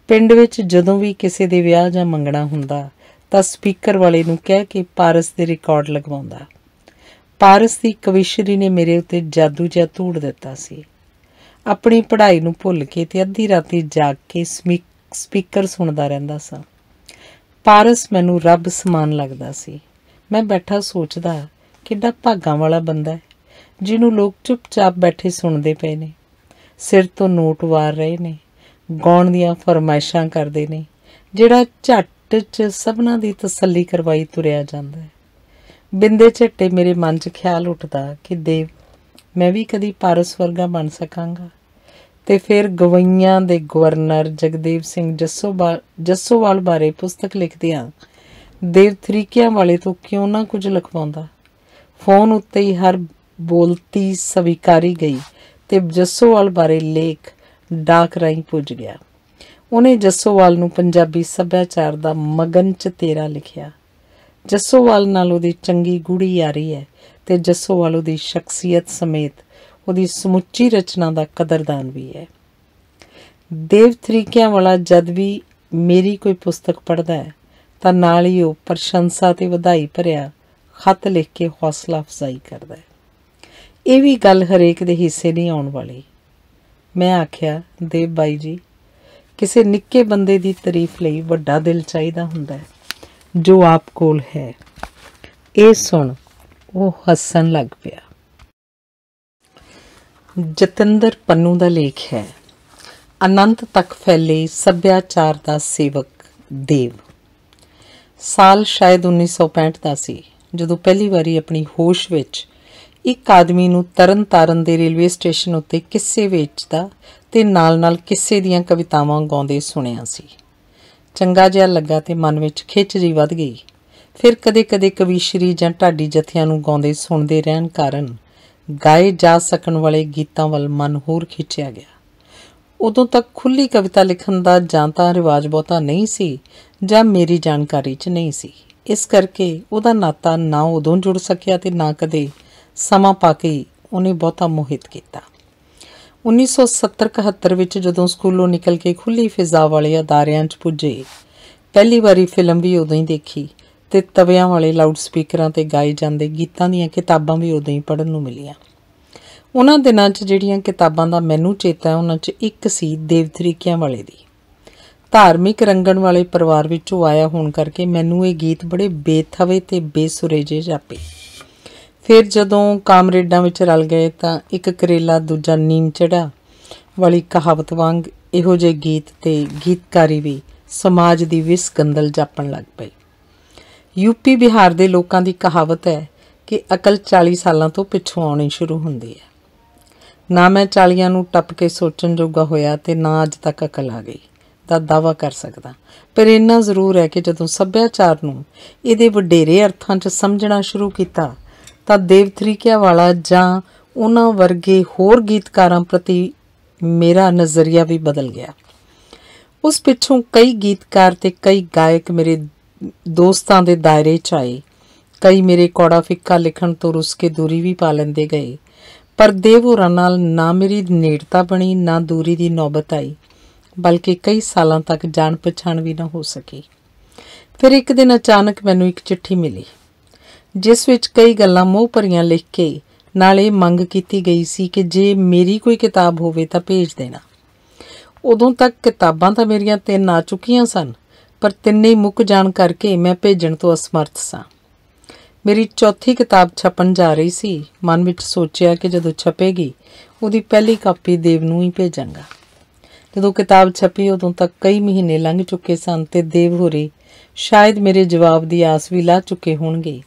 ਪਿੰਡ ਵਿੱਚ ਜਦੋਂ ਵੀ ਕਿਸੇ ਦੇ ਵਿਆਹ ਜਾਂ ਮੰਗਣਾ ਹੁੰਦਾ ਤਾਂ ਸਪੀਕਰ ਵਾਲੇ ਨੂੰ ਕਹਿ ਕੇ ਪਾਰਸ ਦੇ ਰਿਕਾਰਡ ਲਗਵਾਉਂਦਾ। ਪਾਰਸ ਦੀ ਕਵੀਸ਼ਰੀ ਨੇ ਮੇਰੇ ਉੱਤੇ ਜਾਦੂ ਜਿਹਾ ਧੂੜ ਦਿੱਤਾ ਸੀ। ਆਪਣੀ ਪੜ੍ਹਾਈ ਨੂੰ ਭੁੱਲ ਕੇ ਤੇ ਅੱਧੀ ਰਾਤੀ ਜਾਗ ਕੇ ਸਪੀਕਰ ਸੁਣਦਾ ਰਹਿੰਦਾ ਸਾਂ। ਪਾਰਸ ਮੈਨੂੰ ਰੱਬ ਸਮਾਨ ਲੱਗਦਾ ਸੀ। ਮੈਂ ਬੈਠਾ ਸੋਚਦਾ, ਕਿੱਡਾ ਭਾਗਾਂ ਵਾਲਾ ਬੰਦਾ ਹੈ ਜਿਹਨੂੰ ਲੋਕ ਚੁੱਪਚਾਪ ਬੈਠੇ ਸੁਣਦੇ ਪਏ ਨੇ, ਸਿਰ ਤੋਂ ਨੋਟ ਵਾਰ ਰਹੇ ਨੇ, ਗਾਉਣ ਦੀਆਂ ਫਰਮਾਇਸ਼ਾਂ ਕਰਦੇ ਨੇ, ਜਿਹੜਾ ਝੱਟ 'ਚ ਸਭਨਾਂ ਦੀ ਤਸੱਲੀ ਕਰਵਾਈ ਤੁਰਿਆ ਜਾਂਦਾ ਹੈ। ਬਿੰਦੇ ਝੱਟੇ ਮੇਰੇ ਮਨ 'ਚ ਖਿਆਲ ਉੱਠਦਾ ਕਿ ਦੇਵ ਮੈਂ ਵੀ ਕਦੀ ਪਾਰਸ ਵਰਗਾ ਬਣ ਸਕਾਂਗਾ। ਤੇ ਫਿਰ ਗਵਈਆਂ ਦੇ ਗਵਰਨਰ ਜਗਦੇਵ ਸਿੰਘ ਜੱਸੋਵਾਲ ਬਾਰੇ ਪੁਸਤਕ ਲਿਖਦਿਆਂ ਦੇਵ ਤਰੀਕਿਆਂ ਵਾਲੇ ਤੋਂ ਕਿਉਂ ਨਾ ਕੁਝ ਲਿਖਵਾਉਂਦਾ। ਫੋਨ ਉੱਤੇ ਹੀ ਹਰ ਬੋਲਤੀ ਸਵੀਕਾਰੀ ਗਈ ਤੇ ਜੱਸੋਵਾਲ ਬਾਰੇ ਲੇਖ ਡਾਕ ਰਾਹੀਂ ਪੁੱਜ ਗਿਆ। ਉਹਨੇ ਜੱਸੋਵਾਲ ਨੂੰ ਪੰਜਾਬੀ ਸੱਭਿਆਚਾਰ ਦਾ ਮਗਨ 'ਚ ਤੇਰਾ ਲਿਖਿਆ। ਜੱਸੋਵਾਲ ਨਾਲ ਉਹਦੀ ਚੰਗੀ ਗੂੜੀ ਯਾਰੀ ਹੈ ਤੇ ਜੱਸੋਵਾਲ ਉਹਦੀ ਸ਼ਖਸੀਅਤ ਸਮੇਤ ਉਹਦੀ ਸਮੁੱਚੀ ਰਚਨਾ ਦਾ ਕਦਰਦਾਨ ਵੀ ਹੈ। ਦੇਵ ਤਰੀਕਿਆਂ ਵਾਲਾ ਜਦ ਵੀ ਮੇਰੀ ਕੋਈ ਪੁਸਤਕ ਪੜ੍ਹਦਾ ਹੈ ਤਾਂ ਨਾਲ ਹੀ ਉਹ ਪ੍ਰਸ਼ੰਸਾ ਤੇ ਵਧਾਈ ਭਰਿਆ ਖੱਤ ਲਿਖ ਕੇ ਹੌਸਲਾ ਅਫਜ਼ਾਈ ਕਰਦਾ ਹੈ। ਇਹ ਵੀ ਗੱਲ ਹਰੇਕ ਦੇ ਹਿੱਸੇ ਨਹੀਂ ਆਉਣ ਵਾਲੀ। ਮੈਂ ਆਖਿਆ, ਦੇਵ ਬਾਈ ਜੀ, ਕਿਸੇ ਨਿੱਕੇ ਬੰਦੇ ਦੀ ਤਾਰੀਫ ਲਈ ਵੱਡਾ ਦਿਲ ਚਾਹੀਦਾ ਹੁੰਦਾ ਹੈ ਜੋ ਆਪ ਕੋਲ ਹੈ। ਇਹ ਸੁਣ ਉਹ ਹੱਸਣ ਲੱਗ ਪਿਆ। ਜਤਿੰਦਰ ਪੰਨੂ ਦਾ ਲੇਖ ਹੈ, ਅਨੰਤ ਤੱਕ ਫੈਲੇ ਸੱਭਿਆਚਾਰ ਦਾ ਸੇਵਕ ਦੇਵ। ਸਾਲ ਸ਼ਾਇਦ 1965 ਦਾ ਸੀ ਜਦੋਂ ਪਹਿਲੀ ਵਾਰੀ ਆਪਣੀ ਹੋਸ਼ ਵਿੱਚ ਇੱਕ ਆਦਮੀ ਨੂੰ ਤਰਨ ਤਾਰਨ ਦੇ ਰੇਲਵੇ ਸਟੇਸ਼ਨ ਉੱਤੇ ਕਿੱਸੇ ਵੇਚਦਾ ਤੇ ਨਾਲ ਕਿੱਸੇ ਦੀਆਂ ਕਵਿਤਾਵਾਂ ਗਾਉਂਦੇ ਸੁਣਿਆ ਸੀ। ਚੰਗਾ ਜਿਹਾ ਲੱਗਾ ਤੇ ਮਨ ਵਿੱਚ ਖਿੱਚ ਜਿਹੀ ਵੱਧ ਗਈ। ਫਿਰ ਕਦੇ ਕਵੀਸ਼ਰੀ ਜਾਂ ਢਾਡੀ ਜਥਿਆਂ ਨੂੰ ਗਾਉਂਦੇ ਸੁਣਦੇ ਰਹਿਣ ਕਾਰਨ ਗਾਏ ਜਾ ਸਕਣ ਵਾਲੇ ਗੀਤਾਂ ਵੱਲ ਮਨ ਹੋਰ ਖਿੱਚਿਆ ਗਿਆ। ਉਦੋਂ ਤੱਕ ਖੁੱਲ੍ਹੀ ਕਵਿਤਾ ਲਿਖਣ ਦਾ ਜਾਂ ਤਾਂ ਰਿਵਾਜ ਬਹੁਤਾ ਨਹੀਂ ਸੀ ਜਾਂ ਮੇਰੀ ਜਾਣਕਾਰੀ 'ਚ ਨਹੀਂ ਸੀ। ਇਸ ਕਰਕੇ ਉਹਦਾ ਨਾਤਾ ਨਾ ਉਦੋਂ ਜੁੜ ਸਕਿਆ ਤੇ ਨਾ ਕਦੇ ਸਮਾਂ ਪਾ ਕੇ ਉਹਨੇ ਬਹੁਤਾ ਮੋਹਿਤ ਕੀਤਾ। 1970-71 ਵਿੱਚ ਜਦੋਂ ਸਕੂਲੋਂ ਨਿਕਲ ਕੇ ਖੁੱਲ੍ਹੀ ਫਿਜ਼ਾ ਵਾਲੇ ਅਦਾਰਿਆਂ 'ਚ ਪੁੱਜੇ, ਪਹਿਲੀ ਵਾਰੀ ਫਿਲਮ ਵੀ ਉਦੋਂ ਹੀ ਦੇਖੀ ਤੇ ਤਵਿਆਂ ਵਾਲੇ ਲਾਊਡ ਸਪੀਕਰਾਂ 'ਤੇ ਗਾਏ ਜਾਂਦੇ ਗੀਤਾਂ ਦੀਆਂ ਕਿਤਾਬਾਂ ਵੀ ਉਦੋਂ ਹੀ ਪੜ੍ਹਨ ਨੂੰ ਮਿਲੀਆਂ। ਉਹਨਾਂ ਦਿਨਾਂ 'ਚ ਜਿਹੜੀਆਂ ਕਿਤਾਬਾਂ ਦਾ ਮੈਨੂੰ ਚੇਤਾ ਹੈ, ਉਹਨਾਂ 'ਚ ਇੱਕ ਸੀ ਦੇਵਤਰੀਕਿਆਂ ਵਾਲੇ ਦੀ। ਧਾਰਮਿਕ ਰੰਗਣ ਵਾਲੇ ਪਰਿਵਾਰ ਵਿੱਚੋਂ ਆਇਆ ਹੋਣ ਕਰਕੇ ਮੈਨੂੰ ਇਹ ਗੀਤ ਬੜੇ ਬੇਥਵੇ ਤੇ ਬੇਸੁਰੇ ਜਿਹੇ ਜਾਪੇ। ਫਿਰ ਜਦੋਂ ਕਾਮਰੇਡਾਂ ਵਿੱਚ ਰਲ ਗਏ ਤਾਂ ਇੱਕ ਕਰੇਲਾ ਦੂਜਾ ਨੀਮ ਚੜ੍ਹਾ ਵਾਲੀ ਕਹਾਵਤ ਵਾਂਗ ਇਹੋ ਜਿਹੇ ਗੀਤ ਤੇ ਗੀਤਕਾਰੀ ਵੀ ਸਮਾਜ ਦੀ ਵਿਸ ਗੰਦਲ ਜਾਪਣ ਲੱਗ ਪਈ। ਯੂਪੀ ਬਿਹਾਰ ਦੇ ਲੋਕਾਂ ਦੀ ਕਹਾਵਤ ਹੈ ਕਿ ਅਕਲ 40 ਸਾਲਾਂ ਤੋਂ ਪਿੱਛੋਂ ਆਉਣੀ ਸ਼ੁਰੂ ਹੁੰਦੀ ਹੈ। ਨਾ ਮੈਂ 40 ਨੂੰ ਟੱਪ ਕੇ ਸੋਚਣ ਜੋਗਾ ਹੋਇਆ ਤੇ ਨਾ ਅੱਜ ਤੱਕ ਅਕਲ ਆ ਗਈ ਦਾ ਦਾਅਵਾ ਕਰ ਸਕਦਾ, ਪਰ ਇੰਨਾ ਜ਼ਰੂਰ ਹੈ ਕਿ ਜਦੋਂ ਸੱਭਿਆਚਾਰ ਨੂੰ ਇਹਦੇ ਵਡੇਰੇ ਅਰਥਾਂ 'ਚ ਸਮਝਣਾ ਸ਼ੁਰੂ ਕੀਤਾ ਤਾਂ ਦੇਵਤਰੀਕਿਆਂ ਵਾਲਾ ਜਾਂ ਉਹਨਾਂ ਵਰਗੇ ਹੋਰ ਗੀਤਕਾਰਾਂ ਪ੍ਰਤੀ ਮੇਰਾ ਨਜ਼ਰੀਆ ਵੀ ਬਦਲ ਗਿਆ। ਉਸ ਪਿੱਛੋਂ ਕਈ ਗੀਤਕਾਰ ਤੇ ਕਈ ਗਾਇਕ ਮੇਰੇ ਦੋਸਤਾਂ ਦੇ ਦਾਇਰੇ 'ਚ ਆਏ। ਕਈ ਮੇਰੇ ਕੌੜਾ ਫਿੱਕਾ ਲਿਖਣ ਤੋਂ ਰੁੱਸ ਕੇ ਦੂਰੀ ਵੀ ਪਾ ਲੈਂਦੇ ਗਏ, ਪਰ ਦੇਵ ਹੋਰਾਂ ਨਾਲ ਨਾ ਮੇਰੀ ਨੇੜਤਾ ਬਣੀ ਨਾ ਦੂਰੀ ਦੀ ਨੌਬਤ ਆਈ, ਬਲਕਿ ਕਈ ਸਾਲਾਂ ਤੱਕ ਜਾਣ ਪਛਾਣ ਵੀ ਨਾ ਹੋ ਸਕੀ। ਫਿਰ ਇੱਕ ਦਿਨ ਅਚਾਨਕ ਮੈਨੂੰ ਇੱਕ ਚਿੱਠੀ ਮਿਲੀ ਜਿਸ ਵਿੱਚ ਕਈ ਗੱਲਾਂ ਮੋਹ ਭਰੀਆਂ ਲਿਖ ਕੇ ਨਾਲ ਇਹ ਮੰਗ ਕੀਤੀ ਗਈ ਸੀ ਕਿ ਜੇ ਮੇਰੀ ਕੋਈ ਕਿਤਾਬ ਹੋਵੇ ਤਾਂ ਭੇਜ ਦੇਣਾ। ਉਦੋਂ ਤੱਕ ਕਿਤਾਬਾਂ ਤਾਂ ਮੇਰੀਆਂ 3 ਆ ਚੁੱਕੀਆਂ ਸਨ, ਪਰ 3 ਹੀ ਮੁੱਕ ਜਾਣ ਕਰਕੇ ਮੈਂ ਭੇਜਣ ਤੋਂ ਅਸਮਰਥ ਸਾਂ। ਮੇਰੀ ਚੌਥੀ ਕਿਤਾਬ ਛਪਣ ਜਾ ਰਹੀ ਸੀ। ਮਨ ਵਿੱਚ ਸੋਚਿਆ ਕਿ ਜਦੋਂ ਛਪੇਗੀ ਉਹਦੀ ਪਹਿਲੀ ਕਾਪੀ ਦੇਵ ਨੂੰ ਹੀ ਭੇਜਾਂਗਾ। ਜਦੋਂ ਕਿਤਾਬ ਛਪੀ ਉਦੋਂ ਤੱਕ ਕਈ ਮਹੀਨੇ ਲੰਘ ਚੁੱਕੇ ਸਨ ਤੇ ਦੇਵ ਹੋਰੇ ਸ਼ਾਇਦ ਮੇਰੇ ਜਵਾਬ ਦੀ ਆਸ ਵੀ ਲਾ ਚੁੱਕੇ ਹੋਣਗੇ।